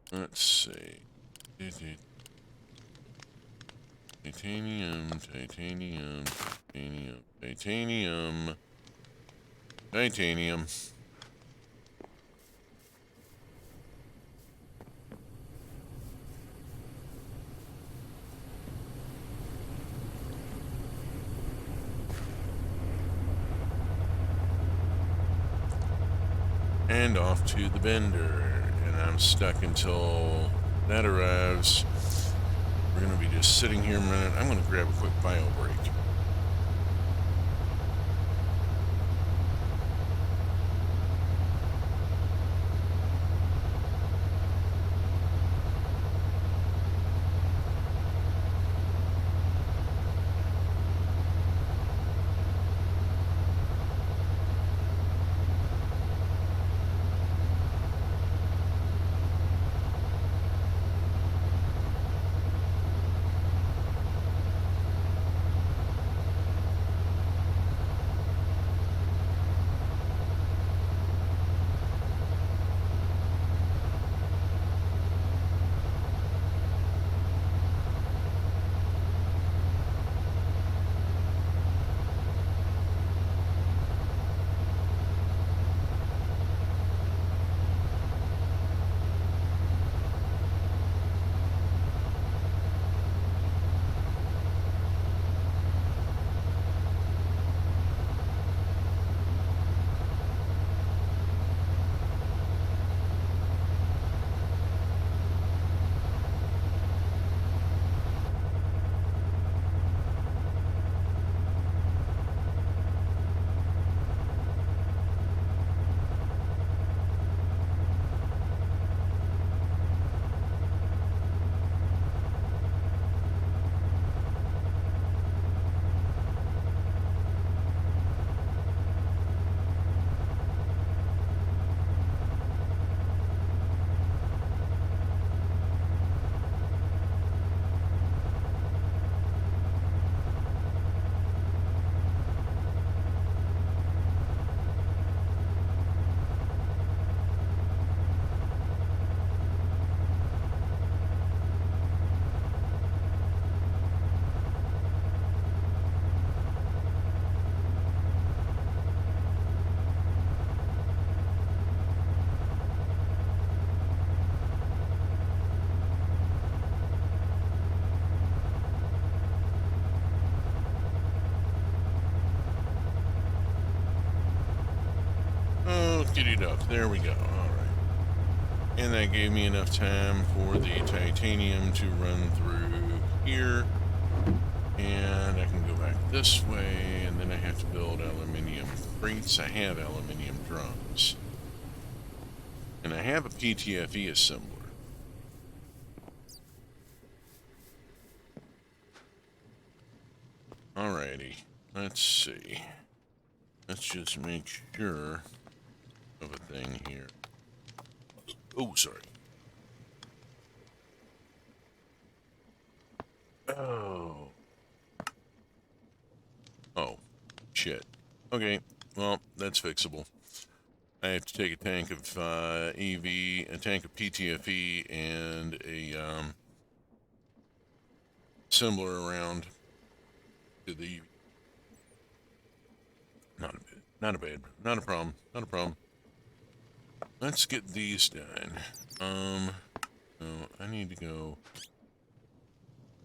Let's see. Titanium, titanium, titanium, titanium, titanium. And off to the bender, and I'm stuck until that arrives. We're going to be just sitting here a minute. I'm going to grab a quick bio break. it up. There we go. All right. And that gave me enough time for the titanium to run through here. And I can go back this way, and then I have to build aluminium crates. I have aluminium drums. And I have a PTFE assembler. Alrighty, let's see. Let's just make sure of a thing here. Oh, sorry. Oh. Oh, shit. Okay, well, that's fixable. I have to take a tank of EV, a tank of PTFE, and a assembler around to the. Not a problem. Let's get these done. So I need to go.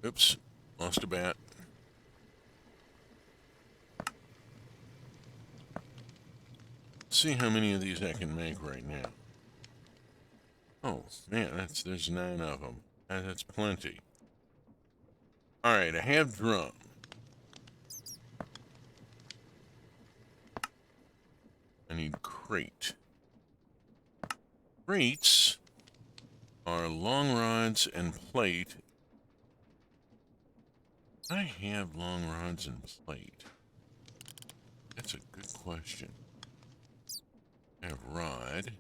Oops, lost a bat. See how many of these I can make right now. Oh man, there's 9 of them. That's plenty. All right, I have drum. I need crate. Crates are long rods and plate. I have long rods and plate. That's a good question. I have rod.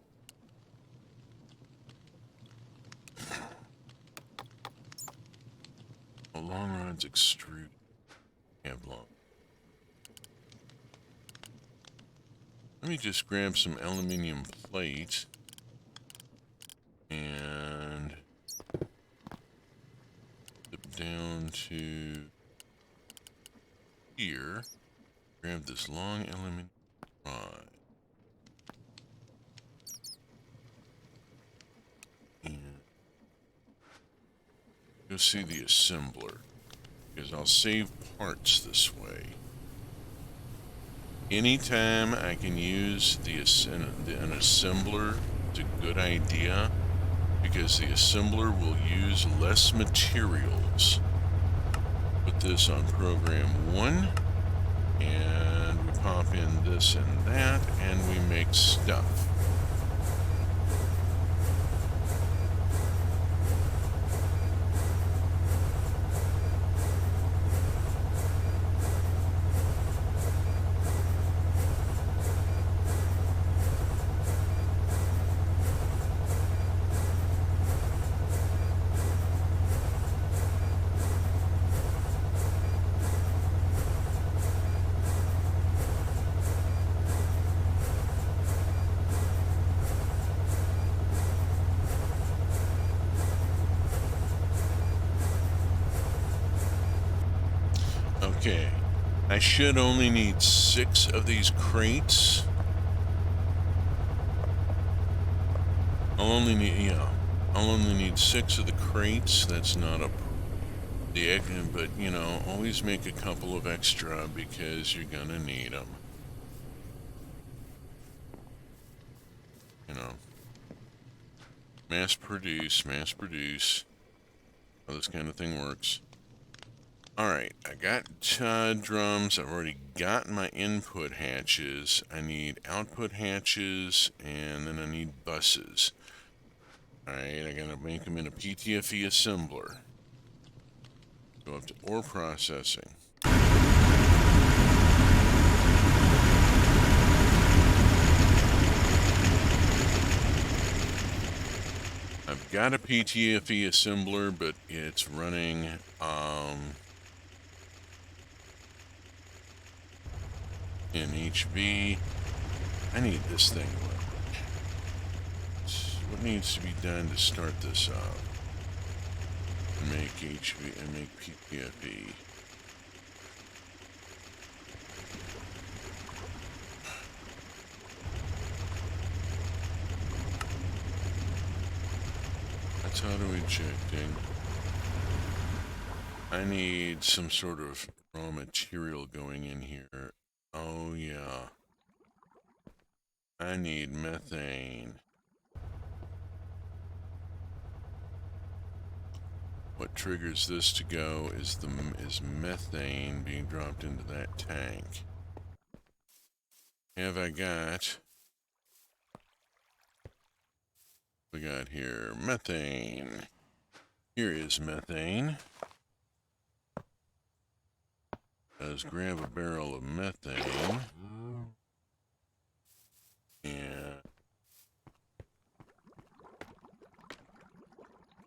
A long rod's extrude. I have long. Let me just grab some aluminium plate and dip down to here. Grab this long aluminium rod. And go see the assembler, because I'll save parts this way. Anytime I can use an assembler, it's a good idea, because the assembler will use less materials. Put this on program 1, and we pop in this and that, and we make stuff. Okay, I should only need 6 of these crates. I'll only need 6 of the crates. That's not but you know, always make a couple of extra because you're gonna need them. You know, mass produce. How this kind of thing works. Alright, I got drums. I've already got my input hatches. I need output hatches, and then I need buses. Alright, I gotta make them in a PTFE assembler. Go up to ore processing. I've got a PTFE assembler, but it's running, in HV. I need this thing running. What needs to be done to start this up? Make HV and make PTFE. That's auto ejecting. I need some sort of raw material going in here. Oh yeah. I need methane. What triggers this to go is methane being dropped into that tank. Have I got? We got here methane. Here is methane. Let's grab a barrel of methane and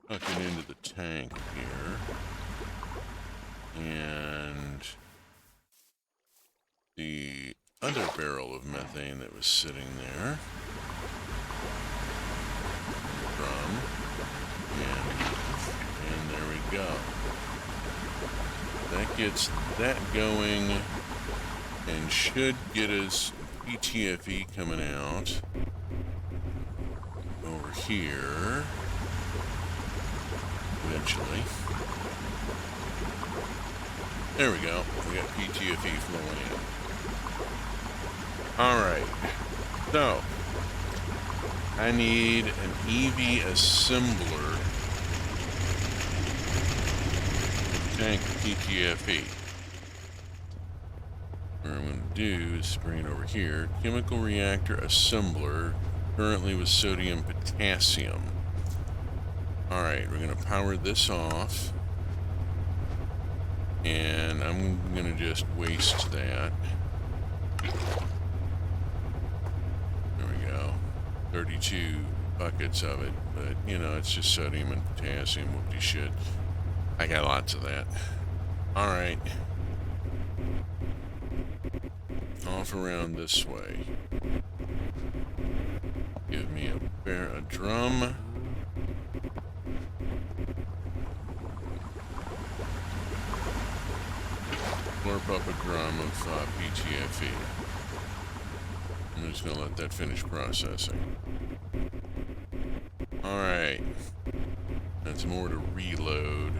tuck it into the tank here. And the other barrel of methane that was sitting there. Drum. And there we go. That gets that going and should get us PTFE coming out over here eventually. There we go. We got PTFE flowing in. Alright. So, I need an EV assembler to tank PTFE. What I'm going to do is bring it over here. Chemical reactor assembler, currently with sodium potassium. Alright, we're going to power this off. And I'm going to just waste that. There we go. 32 buckets of it. But, you know, it's just sodium and potassium. Whoopty shit. I got lots of that. Alright. Off around this way. Give me a drum. Slurp up a drum of PTFE. I'm just going to let that finish processing. Alright. That's more to reload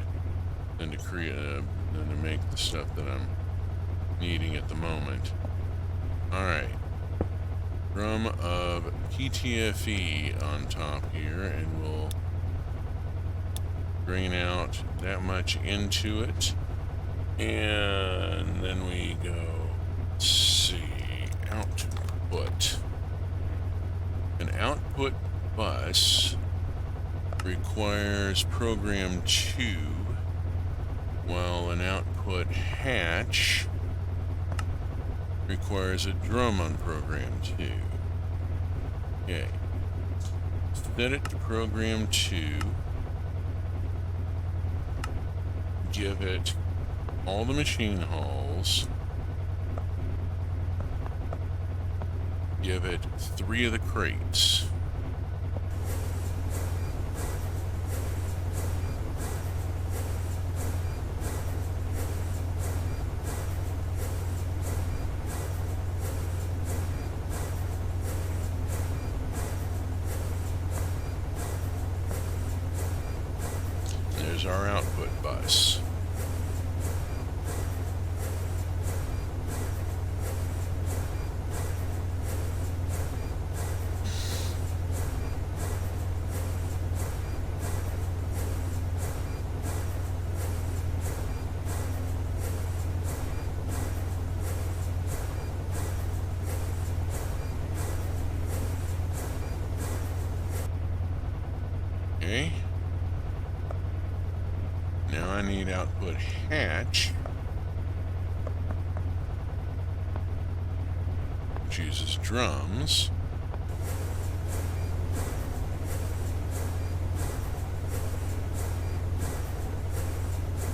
than to create than to make the stuff that I'm needing at the moment. Alright. Drum of PTFE on top here, and we'll drain out that much into it. And then we go, let's see, output. An output bus requires program 2, while an output hatch requires a drum on program 2. Okay. Set it to program 2. Give it all the machine halls. Give it 3 of the crates. There's our output bus. Okay. Now I need output hatch, which uses drums.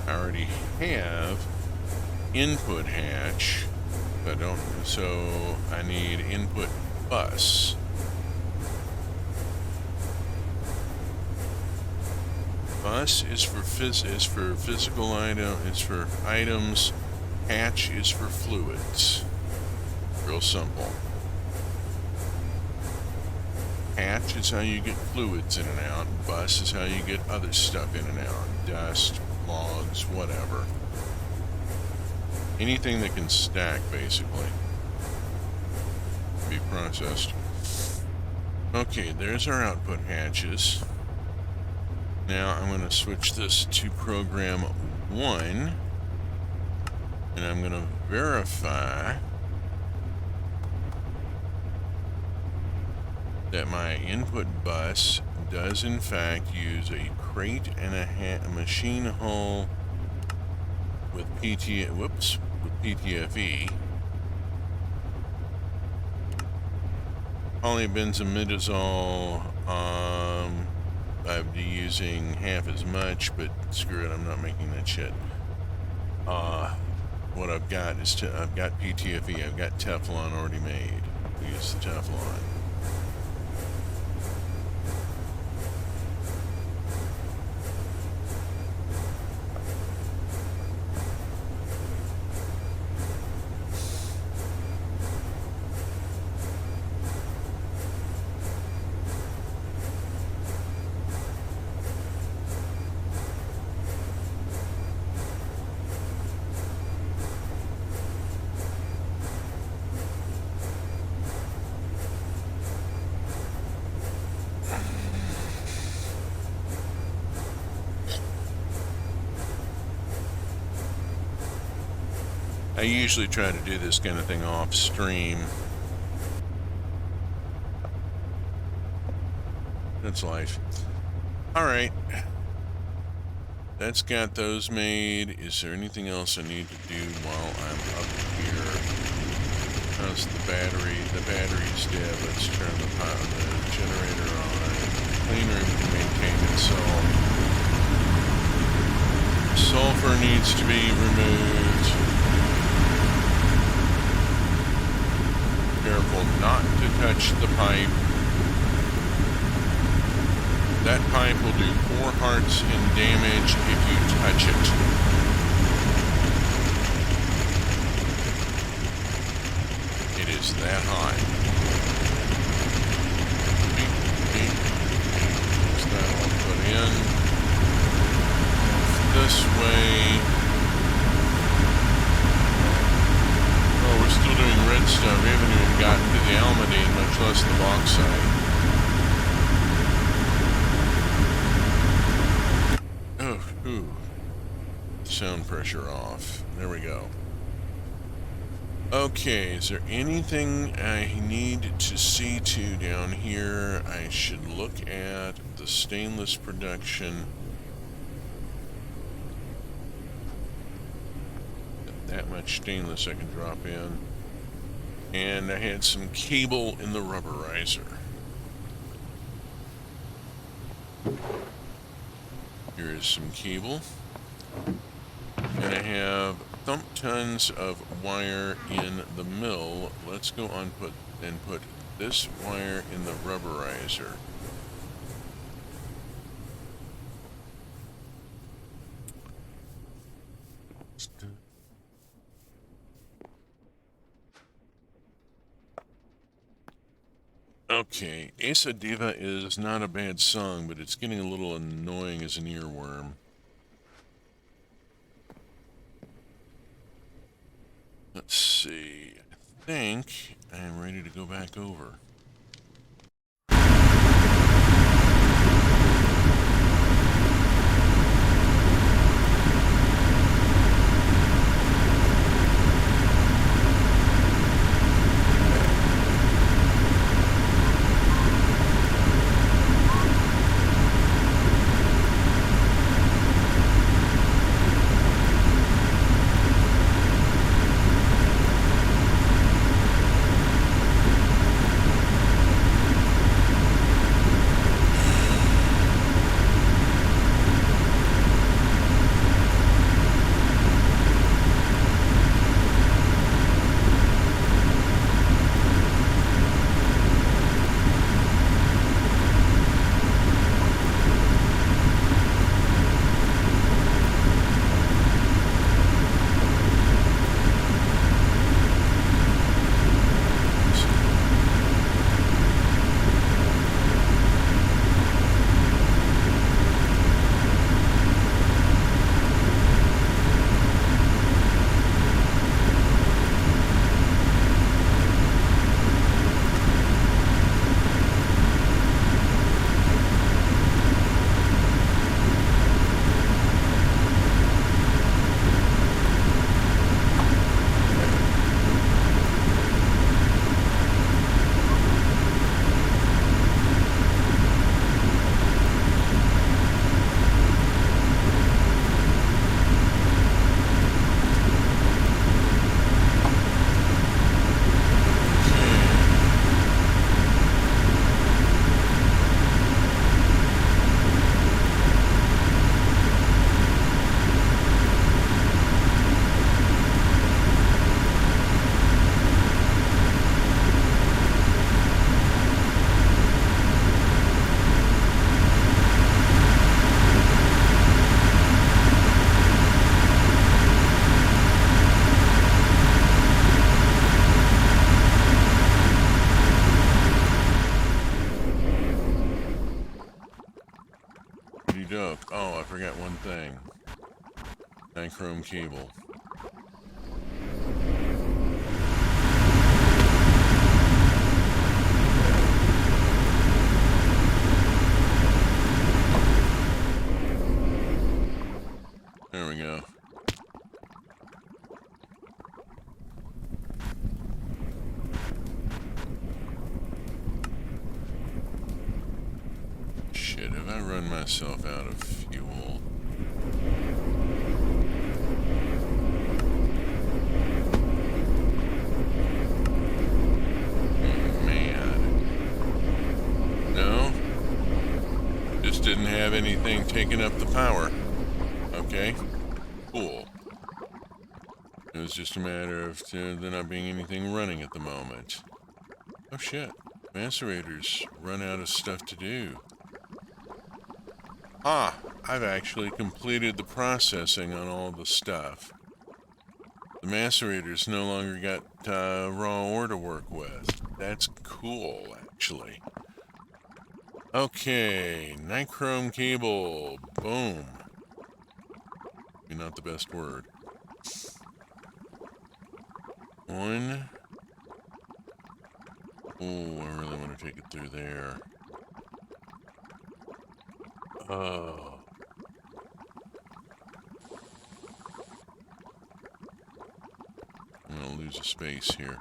I already have input hatch, but so I need input bus. Bus is for physical item, is for items. Hatch is for fluids. Real simple. Hatch is how you get fluids in and out. Bus is how you get other stuff in and out. Dust, logs, whatever. Anything that can stack, basically, be processed. Okay, there's our output hatches. Now I'm going to switch this to program 1, and I'm going to verify that my input bus does in fact use a crate and a machine hull with PTFE. Polybenzimidazole, I'd be using half as much, but screw it, I'm not making that shit. What I've got is I've got PTFE, I've got Teflon already made. We use the Teflon. I usually try to do this kind of thing off stream. That's life. Alright. That's got those made. Is there anything else I need to do while I'm up here? How's the battery? The battery's dead. Let's turn the generator on. Clean room can maintain itself. Sulfur needs to be removed. Careful not to touch the pipe. That pipe will do 4 hearts in damage if you touch it. It is that hot. Is that all put in? This way. Oh, we're still doing redstone. We haven't even gotten to the almandine, much less the bauxite. Oh, ooh. Sound pressure off. There we go. Okay, is there anything I need to see to down here? I should look at the stainless production. That much stainless I can drop in. And I had some cable in the rubberizer. Here is some cable. And I have thump tons of wire in the mill. Let's go on and put this wire in the rubberizer. Okay, Asa Diva is not a bad song, but it's getting a little annoying as an earworm. Let's see. I think I am ready to go back over. doke. Oh, I forgot one thing. Nichrome cable. There we go. Shit, have I run myself out of fuel? Man. No? Just didn't have anything taking up the power. Okay. Cool. It was just a matter of there not being anything running at the moment. Oh shit. Macerators run out of stuff to do. Ah, I've actually completed the processing on all the stuff. The macerators no longer got raw ore to work with. That's cool, actually. Okay, nichrome cable. Boom. Maybe not the best word. One. Oh, I really want to take it through there. Oh. I'm going to lose a space here.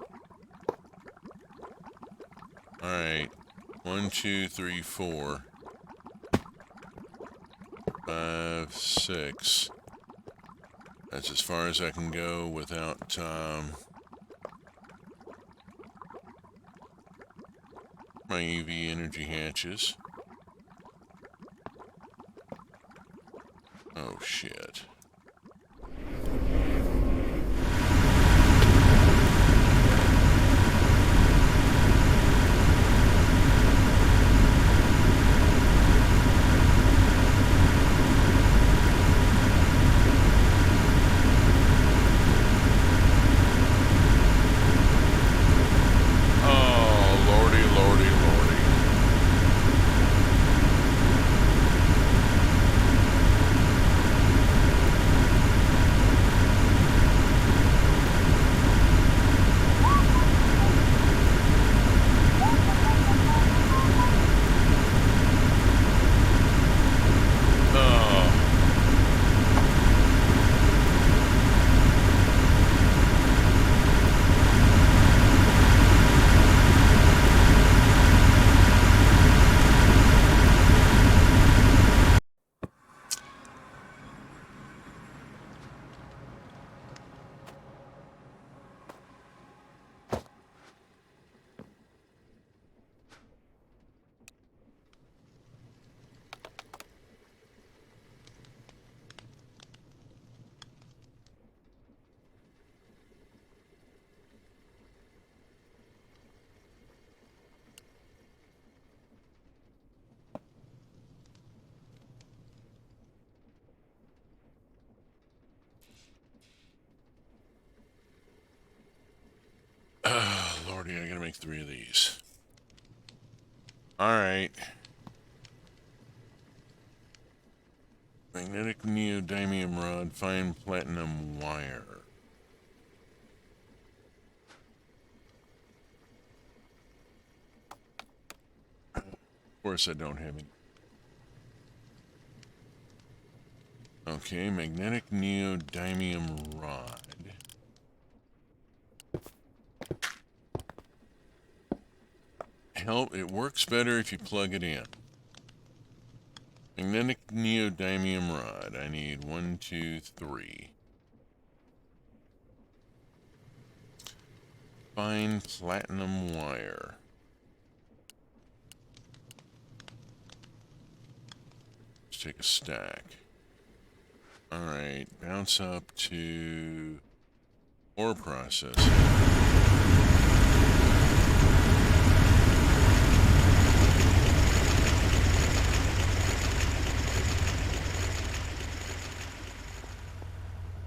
Alright. 1, 2, 3, 4. 5, 6. That's as far as I can go without, my EV energy hatches. Oh, shit. Lordy, I gotta make 3 of these. Alright. Magnetic neodymium rod, fine platinum wire. Of course I don't have any. Okay, magnetic neodymium rod. It works better if you plug it in. Magnetic neodymium rod. I need 1, 2, 3. Fine platinum wire. Let's take a stack. Alright, bounce up to ore processing.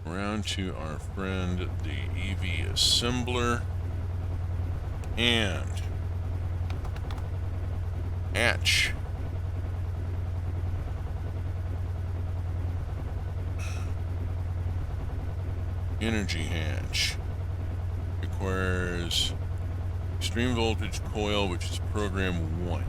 Around to our friend, the EV assembler, and hatch. Energy hatch. Requires extreme voltage coil, which is program 1.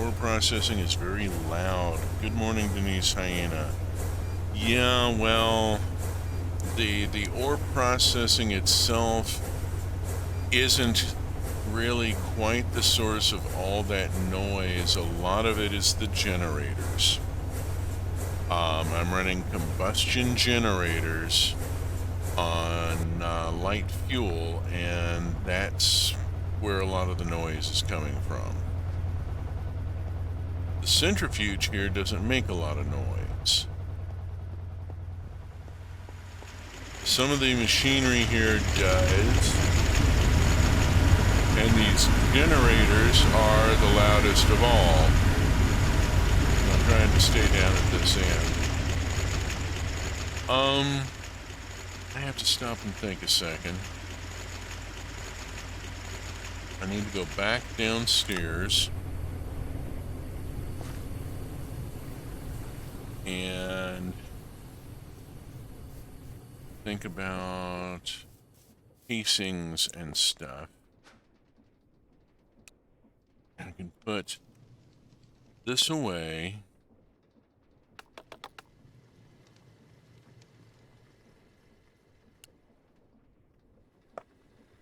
Ore processing is very loud. Good morning, Denise Hyena. Yeah, well, the ore processing itself isn't really quite the source of all that noise. A lot of it is the generators. I'm running combustion generators on light fuel, and that's where a lot of the noise is coming from. The centrifuge here doesn't make a lot of noise. Some of the machinery here does, and these generators are the loudest of all. I'm trying to stay down at this end. I have to stop and think a second. I need to go back downstairs and think about casings and stuff. I can put this away.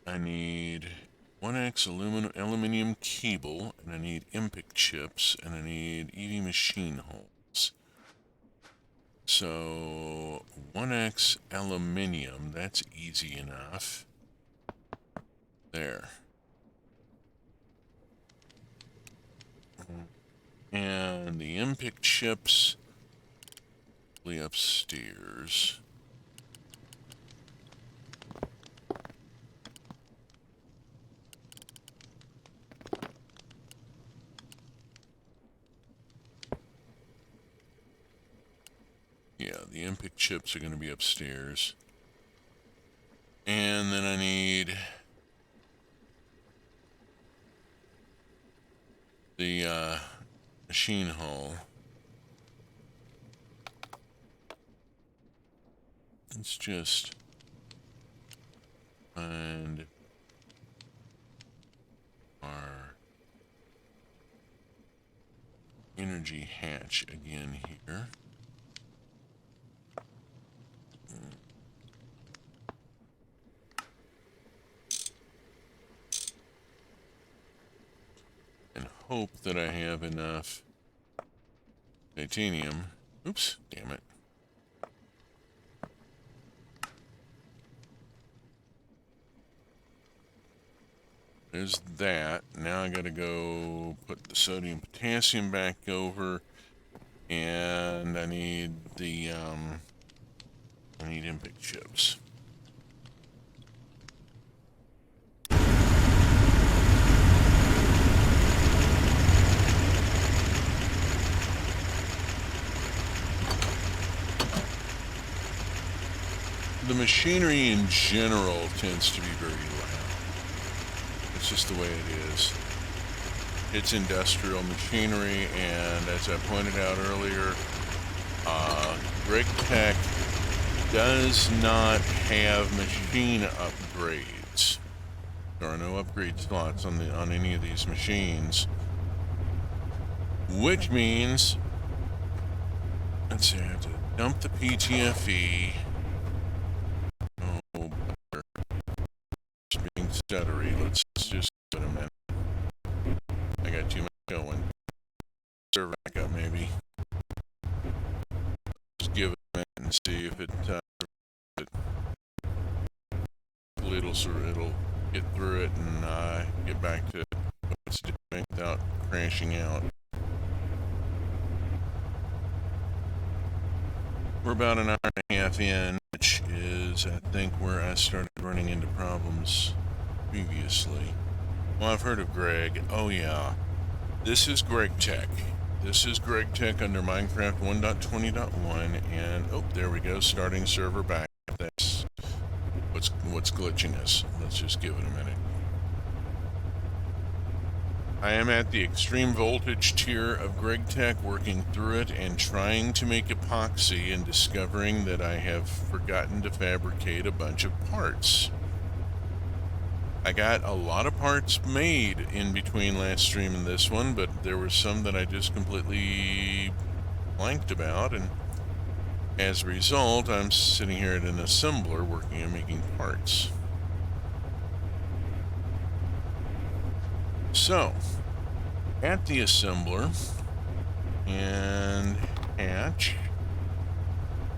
I need 1X aluminum cable, and I need MPIC chips, and I need EV machine holes. So 1X aluminium, that's easy enough. There. And the MPIC chips upstairs. Yeah, the MPIC chips are going to be upstairs. And then I need the machine hull. Let's just find our energy hatch again here. And hope that I have enough titanium. Oops, damn it. There's that. Now I gotta go put the sodium potassium back over, and I need the I need MPIC chips. The machinery in general tends to be very loud. It's just the way it is. It's industrial machinery, and as I pointed out earlier, Greg Tech does not have machine upgrades. There are no upgrade slots on any of these machines, which means, let's see, I have to dump the PTFE. Oh, it's being stuttery. Let's just wait a minute. I got too much going. Server back up, maybe. Just give it a minute and see if it'll get through it and get back to what it's doing without crashing out. We're about an hour and a half in, which is, I think, where I started running into problems previously. Well, I've heard of Greg. Oh, yeah. This is Greg Tech. This is Greg Tech under Minecraft 1.20.1, and, oh, there we go, starting server back. That's what's glitching us. Let's just give it a minute. I am at the extreme voltage tier of GregTech, working through it and trying to make epoxy and discovering that I have forgotten to fabricate a bunch of parts. I got a lot of parts made in between last stream and this one, but there were some that I just completely blanked about, and as a result, I'm sitting here at an assembler working on making parts. So, at the assembler, and hatch,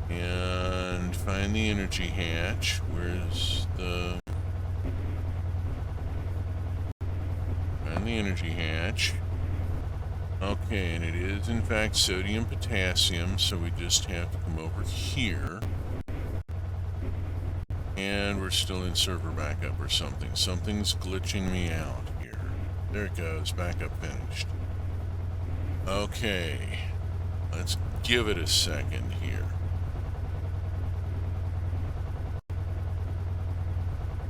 and find the energy hatch. Where's the... Find the energy hatch. Okay, and it is in fact sodium potassium, so we just have to come over here. And we're still in server backup or something. Something's glitching me out here. There it goes, backup finished. Okay, let's give it a second here.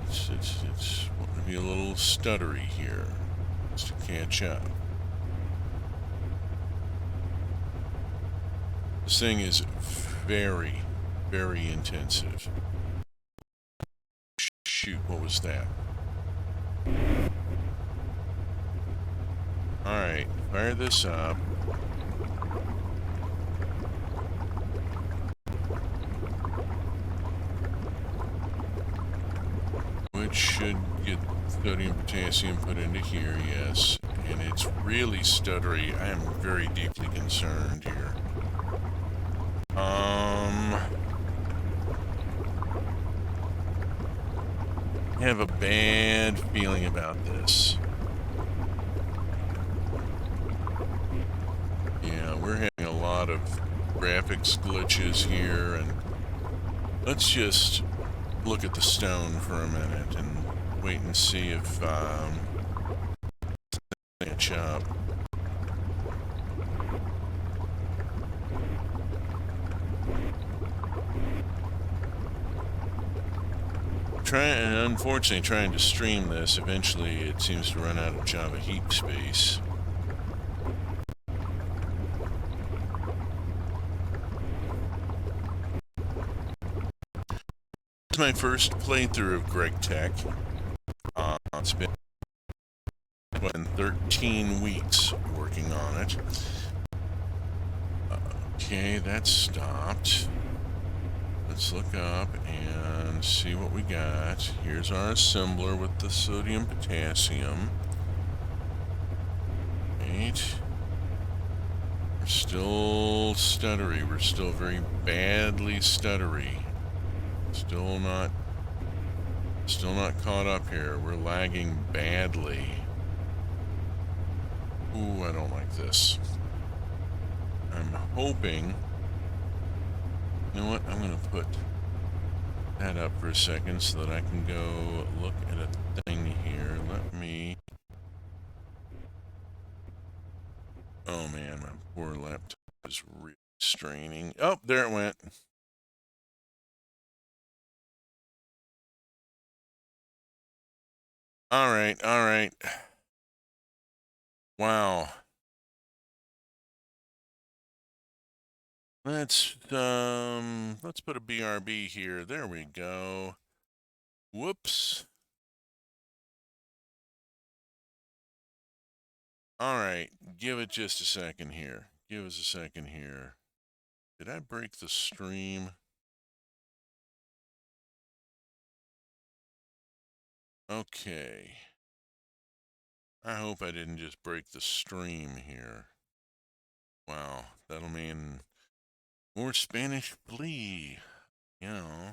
It's wanting to be a little stuttery here, just to catch up. This thing is very, very intensive. Shoot, what was that? Alright, fire this up. Which should get sodium potassium put into here, yes. And it's really stuttery. I am very deeply concerned here. I have a bad feeling about this. Yeah, we're having a lot of graphics glitches here, and let's just look at the stone for a minute and wait and see if match up. Unfortunately, trying to stream this, eventually it seems to run out of Java heap space. This is my first playthrough of GregTech. It's been 13 weeks working on it. Okay, that stopped. Let's look up and see what we got. Here's our assembler with the sodium potassium. Right. We're still stuttery. We're still very badly stuttery. Still not caught up here. We're lagging badly. Ooh, I don't like this. I'm hoping... You know what? I'm going to put that up for a second so that I can go look at a thing here. Let me... Oh man, my poor laptop is really straining. Oh, there it went. All right, all right. Wow. Let's put a BRB here. There we go. Whoops. All right, give it just a second here. Give us a second here. Did I break the stream? Okay. I hope I didn't just break the stream here. Wow, that'll mean more Spanish Flea, you know.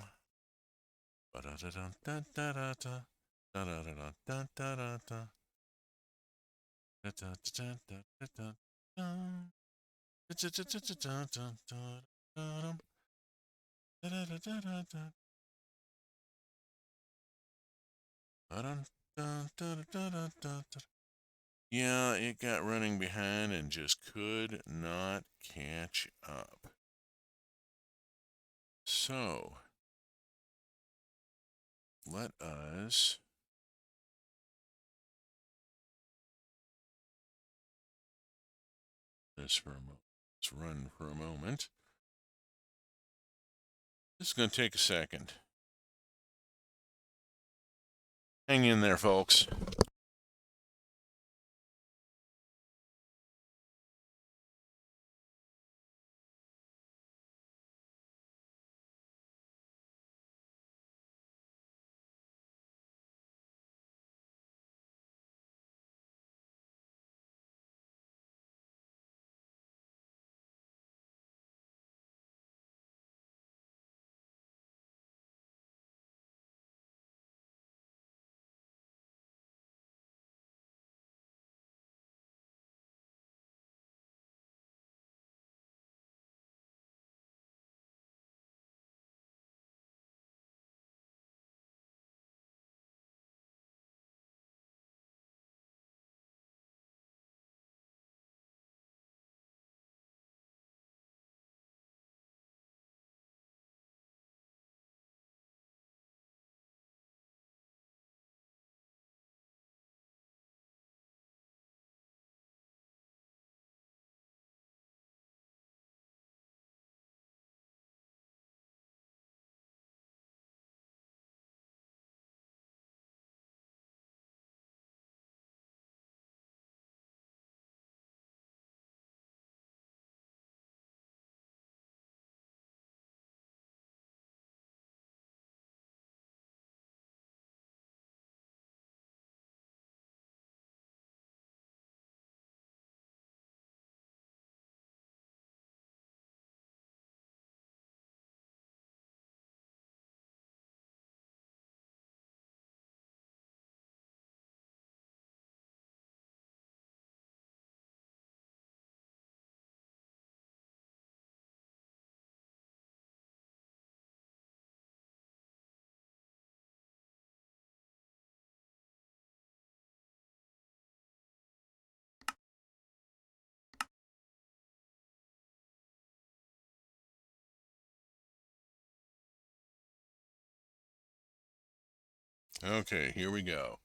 Yeah, it got running behind and just could not catch up. So, let us this for a moment. Let's run for a moment. This is going to take a second. Hang in there, folks. Okay, here we go.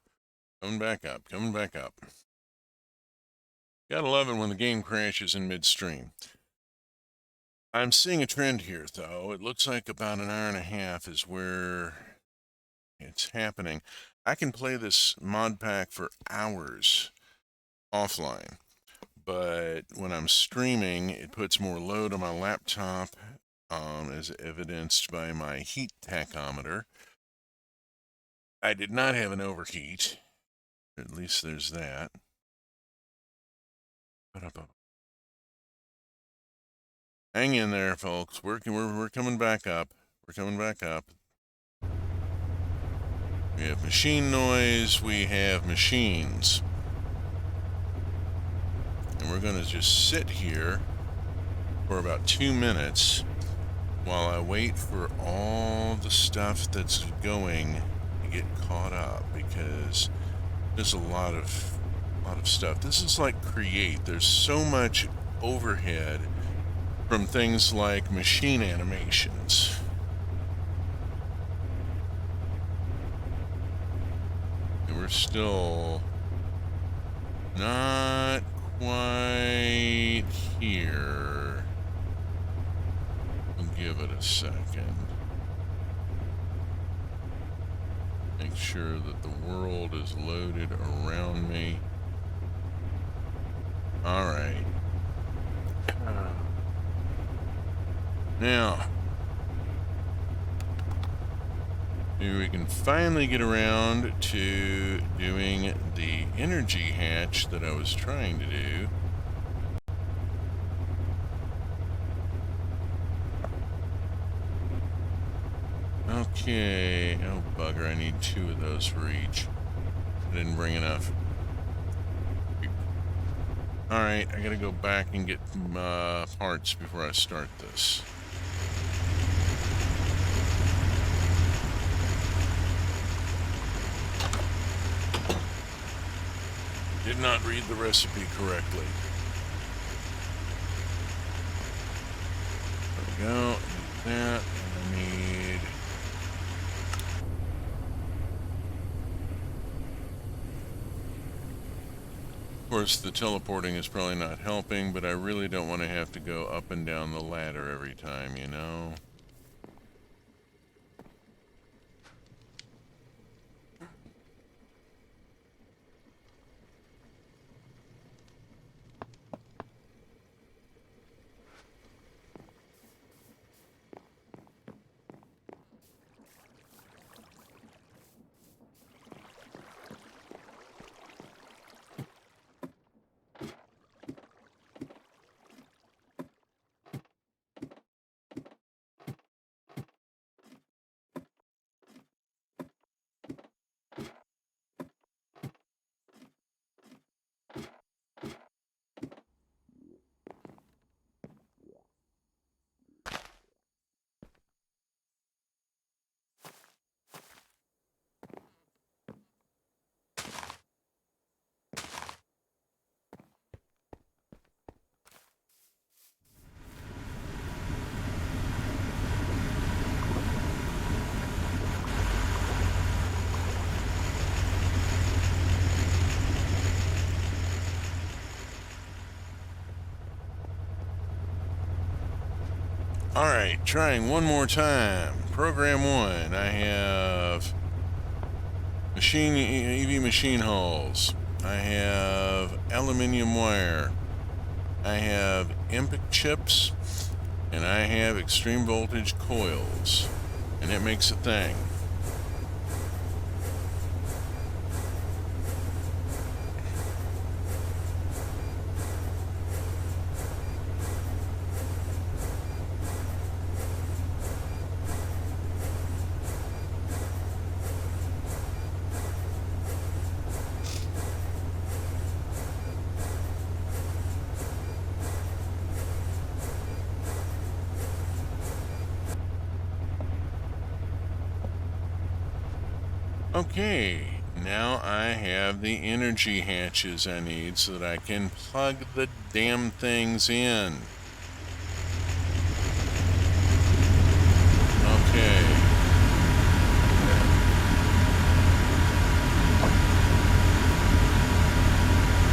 Coming back up, coming back up. Gotta love it when the game crashes in midstream. I'm seeing a trend here, though. It looks like about an hour and a half is where it's happening. I can play this mod pack for hours offline, but when I'm streaming, it puts more load on my laptop, as evidenced by my heat tachometer. I did not have an overheat. At least there's that. Hang in there, folks. We're coming back up. We're coming back up. We have machine noise. We have machines. And we're going to just sit here for about 2 minutes while I wait for all the stuff that's going to get caught up, because there's a lot of stuff. This is like Create. There's so much overhead from things like machine animations. And we're still not quite here. We'll give it a second. Make sure that the world is loaded around me. All right. Now, maybe we can finally get around to doing the energy hatch that I was trying to do. Okay. Oh, bugger. I need 2 of those for each. I didn't bring enough. Alright, I gotta go back and get parts before I start this. Did not read the recipe correctly. There we go. That. And I need... course, the teleporting is probably not helping, but I really don't want to have to go up and down the ladder every time, you know? Alright, trying one more time. Program 1. I have EV machine hulls. I have aluminium wire. I have EMPIC chips. And I have extreme voltage coils. And it makes a thing. Okay, now I have the energy hatches I need so that I can plug the damn things in. Okay.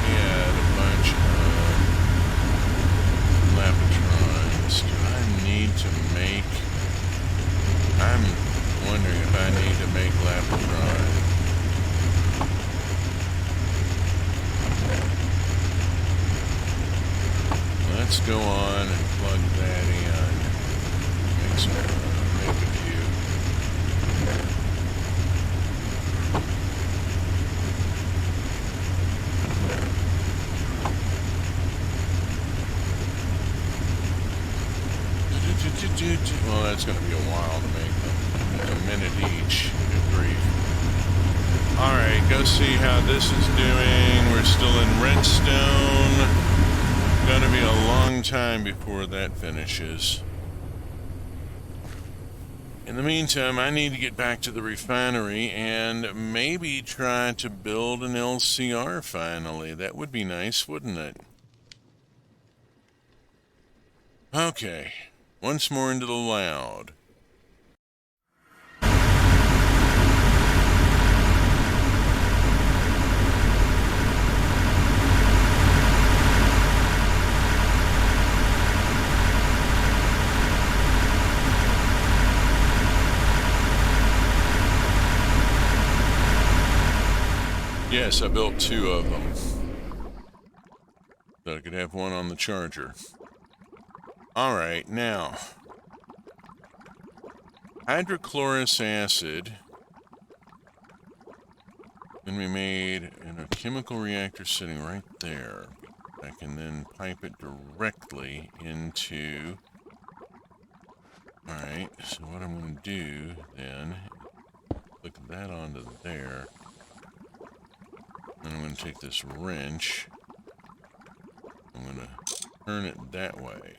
Had a bunch of Lapatrons. Do I need to make... I'm wondering if I need to make Lapatron. Let's go on and plug that in. Make a few. Well, that's going to be a while to make them. A minute each. Good grief. Alright, go see how this is doing. We're still in Redstone. Gonna be a long time before that finishes. In the meantime, I need to get back to the refinery and maybe try to build an LCR finally. That would be nice, wouldn't it? Okay, once more into the loud. Yes, I built 2 of them. So I could have one on the charger. Alright, now. Hydrochlorous acid can be made in a chemical reactor sitting right there. I can then pipe it directly into... Alright, so what I'm going to do then, click that onto there. And I'm going to take this wrench, I'm going to turn it that way.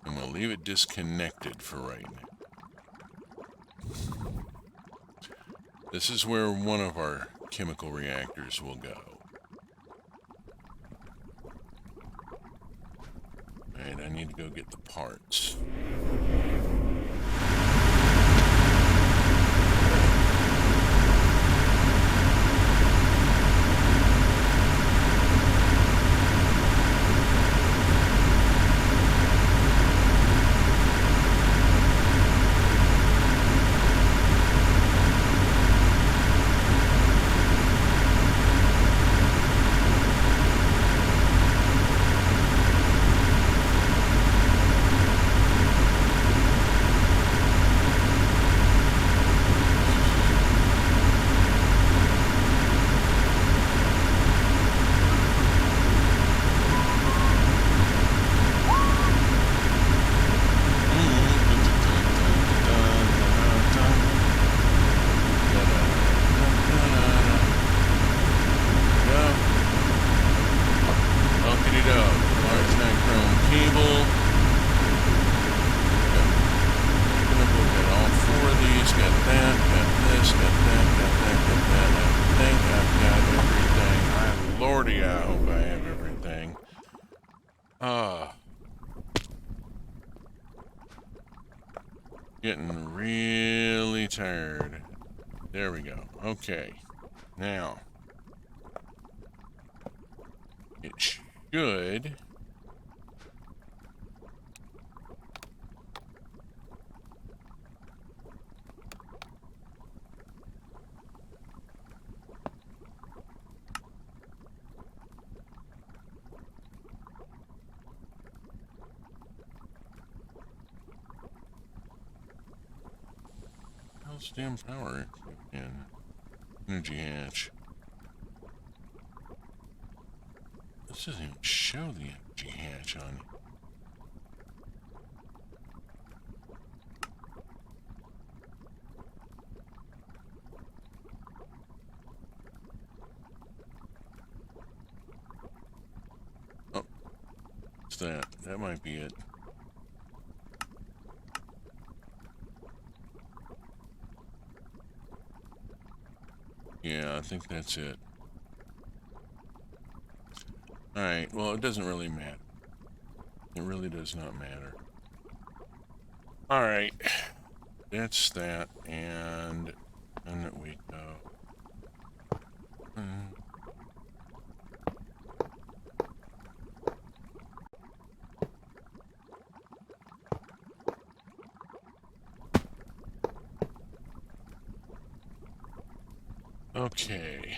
I'm going to leave it disconnected for right now. This is where one of our chemical reactors will go. Alright, I need to go get the parts. Ah, getting really tired. There we go. Okay. Now, it should... How's damn power in energy hatch? This doesn't even show the energy hatch on. Oh, what's that? That might be it. Yeah, I think that's it. Alright, well, it doesn't really matter. It really does not matter. Alright, that's that, and we go. Okay,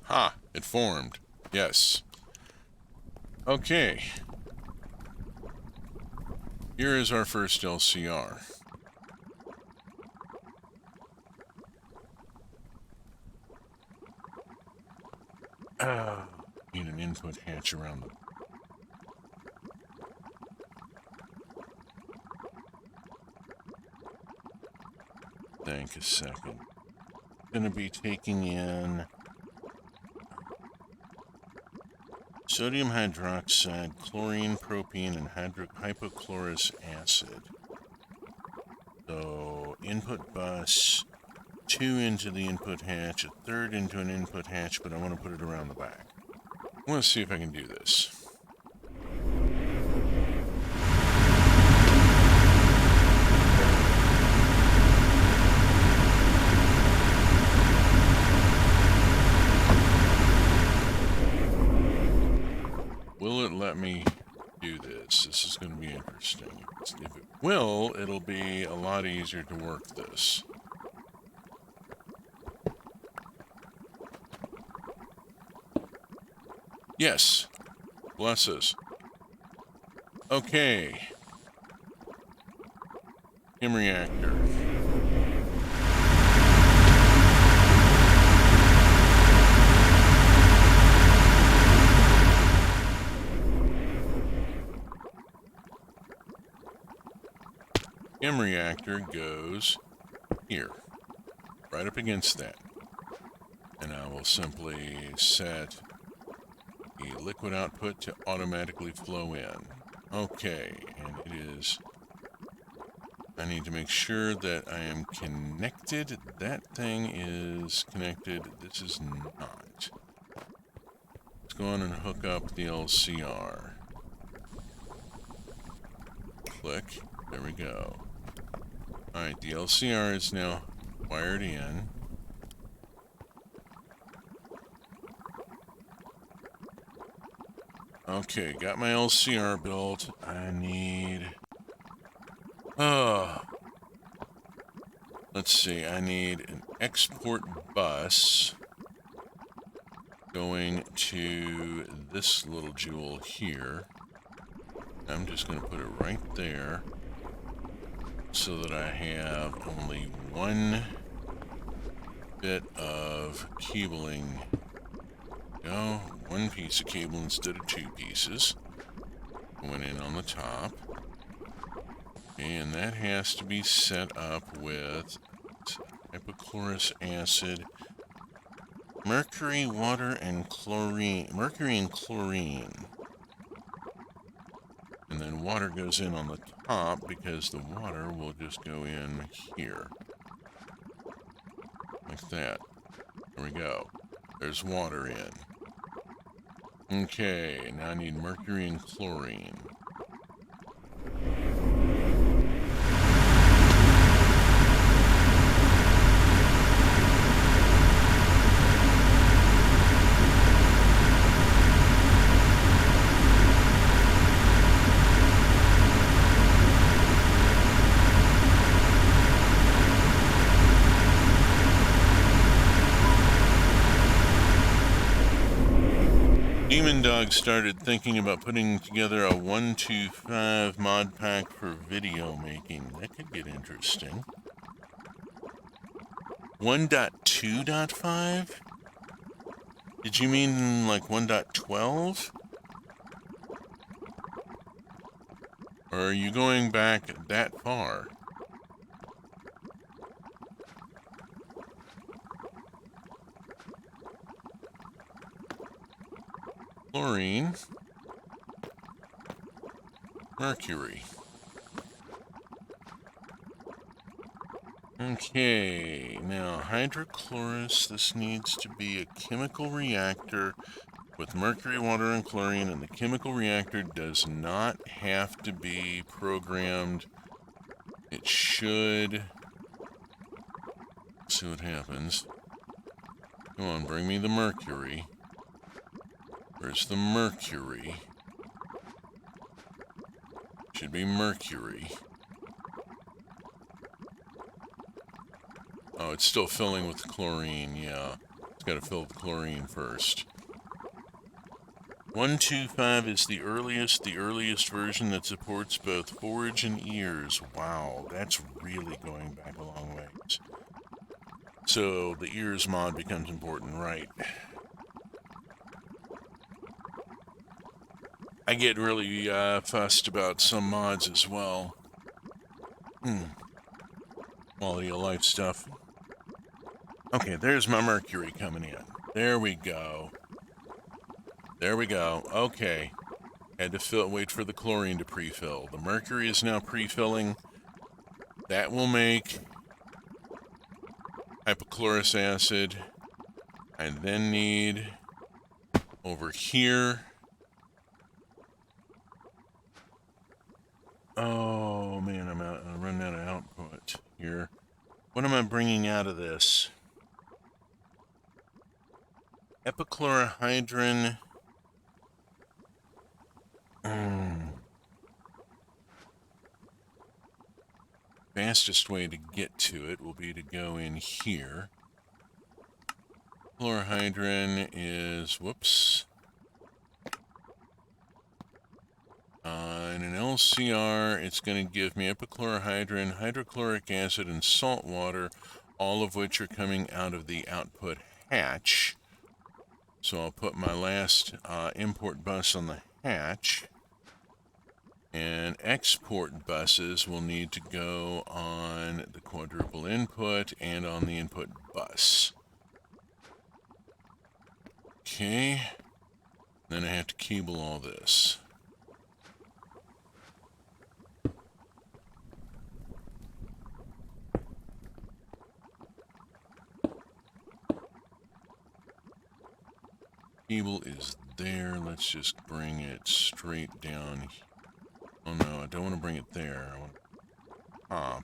ha, it formed. Yes. Okay. Here is our first LCR. Need an input hatch around the... Think a second. Gonna be taking in sodium hydroxide, chlorine, propene, and hypochlorous acid. So, input bus, 2 into the input hatch, a third into an input hatch, but I want to put it around the back. I want to see if I can do this. Will it let me do this? This is going to be interesting. If it will, it'll be a lot easier to work this. Yes. Bless us. Okay. Chem reactor. Chem reactor goes here, right up against that. And I will simply set the liquid output to automatically flow in. Okay, and it is I need to make sure that I am connected. That thing is connected. This is not. Let's go on and hook up the LCR. Click. There we go. Alright, the LCR is now wired in. Okay, got my LCR built. I need... let's see, I need an export bus going to this little jewel here. I'm just going to put it right there so that I have only one bit of cabling. No, one piece of cable instead of two pieces. Going in on the top. And that has to be set up with hypochlorous acid, mercury, water, and chlorine. Mercury and chlorine. And then water goes in on the top because the water will just go in here. Like that. There we go. There's water in. Okay, now I need mercury and chlorine. Demon Dog started thinking about putting together a 125 mod pack for video making. That could get interesting. 1.2.5? Did you mean like 1.12? Or are you going back that far? Chlorine. Mercury. Okay, now hydrochlorous, this needs to be a chemical reactor with mercury, water, and chlorine, and the chemical reactor does not have to be programmed. It should... Let's see what happens. Come on, bring me the mercury. Where's the mercury? Should be mercury. Oh, it's still filling with chlorine, yeah. It's got to fill with chlorine first. 125 is the earliest version that supports both forage and ears. Wow, that's really going back a long ways. So the ears mod becomes important, right? I get really fussed about some mods as well. Quality of life stuff. Okay, there's my mercury coming in. There we go. There we go. Okay. Had to wait for the chlorine to pre-fill. The mercury is now pre-filling. That will make hypochlorous acid. I then need over here. Oh man, I'm running out of output here. What am I bringing out of this? Epichlorohydrin. Fastest way to get to it will be to go in here. Chlorohydrin is, whoops. In an LCR, it's going to give me epichlorohydrin, hydrochloric acid, and salt water, all of which are coming out of the output hatch. So I'll put my last import bus on the hatch. And export buses will need to go on the quadruple input and on the input bus. Okay. Then I have to cable all this. cable is there. Let's just bring it straight down. Oh no, I don't want to bring it there. I want to pop.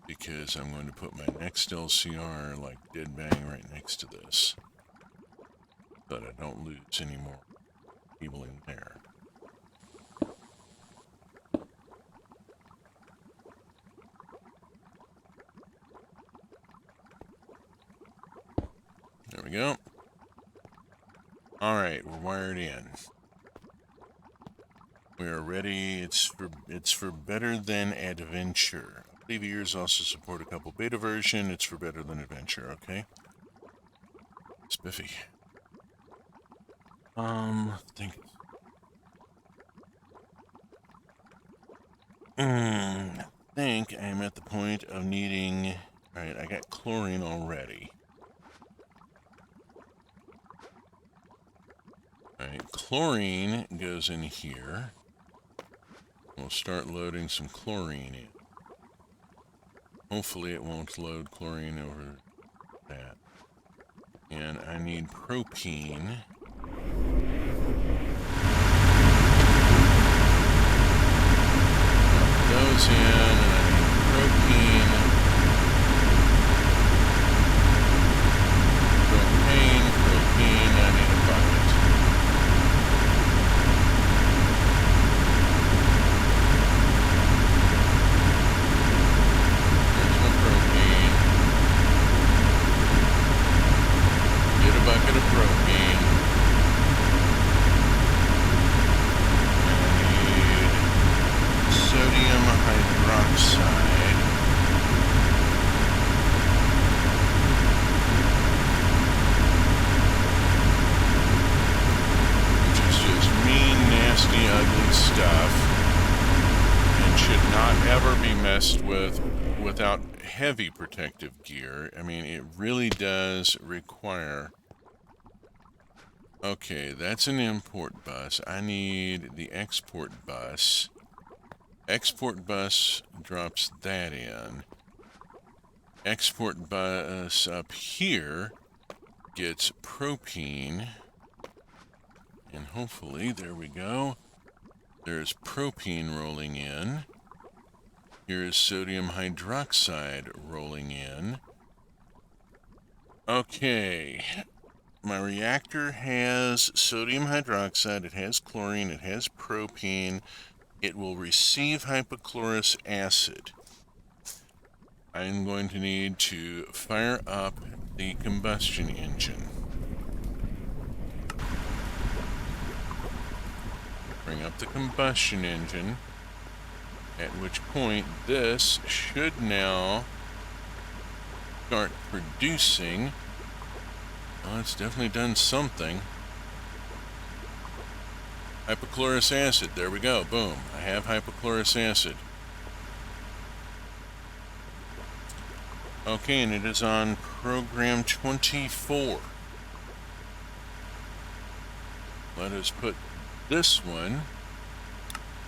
Because I'm going to put my next LCR like dead bang right next to this. But I don't lose any more cabling there. There we go. Alright, we're wired in. We are ready. It's for better than adventure. I believe ears also support a couple beta version. It's for better than adventure, okay? Spiffy. I think I'm at the point of needing... Alright, I got chlorine already. Alright, chlorine goes in here. We'll start loading some chlorine in. Hopefully it won't load chlorine over that. And I need propene. Those in, and I need propane. Propane, I need a bucket. There's my propane. Get a bucket of propane. Sodium hydroxide. Which is just mean, nasty, ugly stuff. And should not ever be messed with without heavy protective gear. I mean, it really does require... Okay, that's an import bus. I need the export bus. Export bus drops that in. Export bus up here gets propene. And hopefully, there we go. There's propene rolling in. Here's sodium hydroxide rolling in. Okay. My reactor has sodium hydroxide, it has chlorine, it has propene. It will receive hypochlorous acid. I'm going to need to fire up the combustion engine. Bring up the combustion engine, at which point this should now start producing. Well, it's definitely done something. Hypochlorous acid, there we go, boom. I have hypochlorous acid. Okay, and it is on program 24. Let us put this one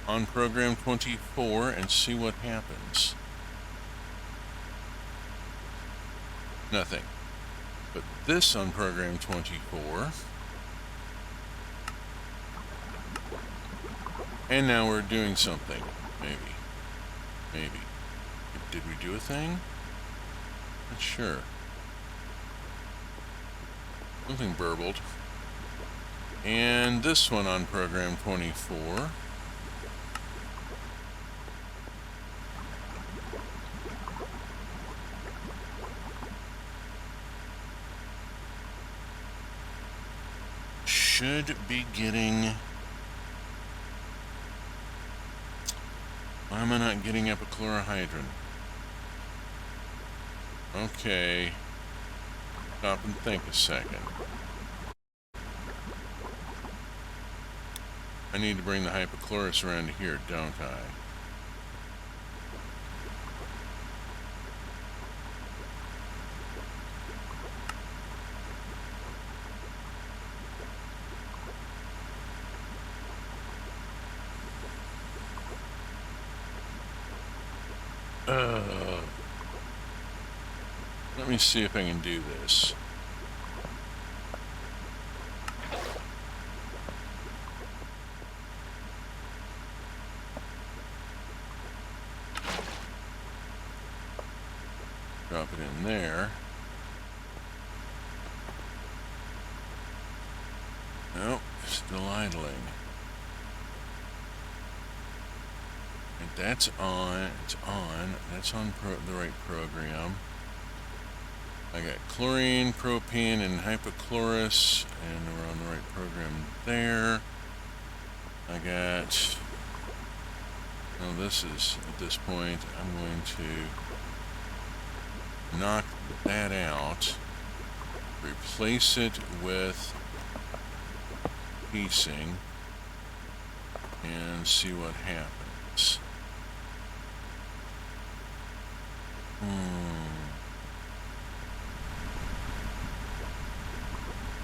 on program 24 and see what happens. Nothing. Put this on program 24. And now we're doing something. Maybe. Did we do a thing? Not sure. Something burbled. And this one on program 24. Should be getting... Why am I not getting epichlorohydrin? Okay. Stop and think a second. I need to bring the hypochlorous around here, don't I? Let me see if I can do this. Drop it in there. Nope, still idling. And that's on. It's on. That's on the right program. I got chlorine, propane, and hypochlorous, and we're on the right program there. I got. Now this is, at this point, I'm going to knock that out, replace it with piecing, and see what happens.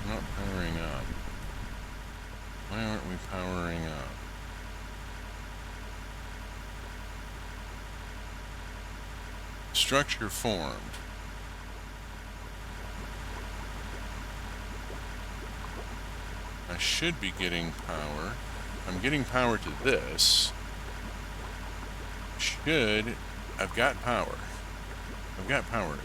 Not powering up. Why aren't we powering up? Structure formed. I should be getting power. I'm getting power to this. I've got power. I've got power to it.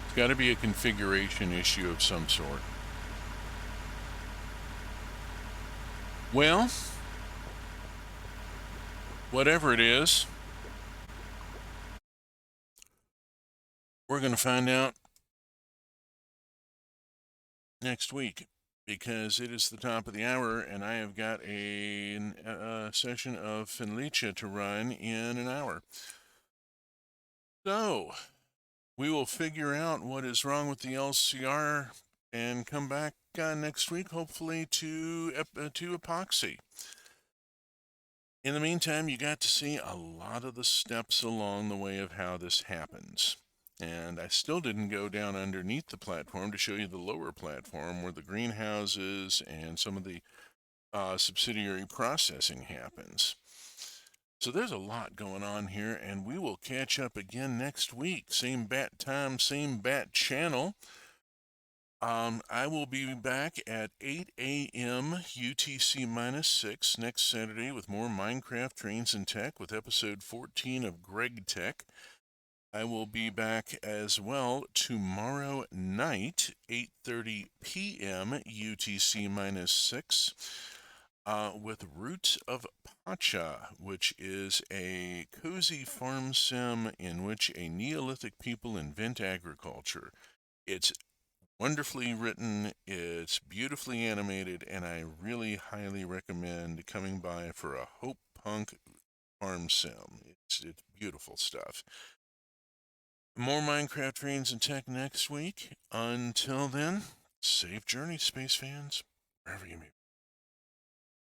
It's got to be a configuration issue of some sort. Well, whatever it is, we're going to find out next week, because it is the top of the hour and I have got a session of Fenlicia to run in an hour. So, we will figure out what is wrong with the LCR and come back next week, hopefully to epoxy. In the meantime, you got to see a lot of the steps along the way of how this happens. And I still didn't go down underneath the platform to show you the lower platform where the greenhouses and some of the subsidiary processing happens. So there's a lot going on here, and we will catch up again next week. Same bat time, same bat channel. I will be back at 8 a.m. UTC -6 next Saturday with more Minecraft Trains and Tech with episode 14 of Greg Tech. I will be back as well tomorrow night, 8:30 p.m. UTC -6, with Roots of Pacha, which is a cozy farm sim in which a Neolithic people invent agriculture. It's wonderfully written, it's beautifully animated, and I really highly recommend coming by for a Hope Punk farm sim. It's beautiful stuff. More Minecraft Trains and Tech next week. Until then, safe journey, space fans, wherever you may be.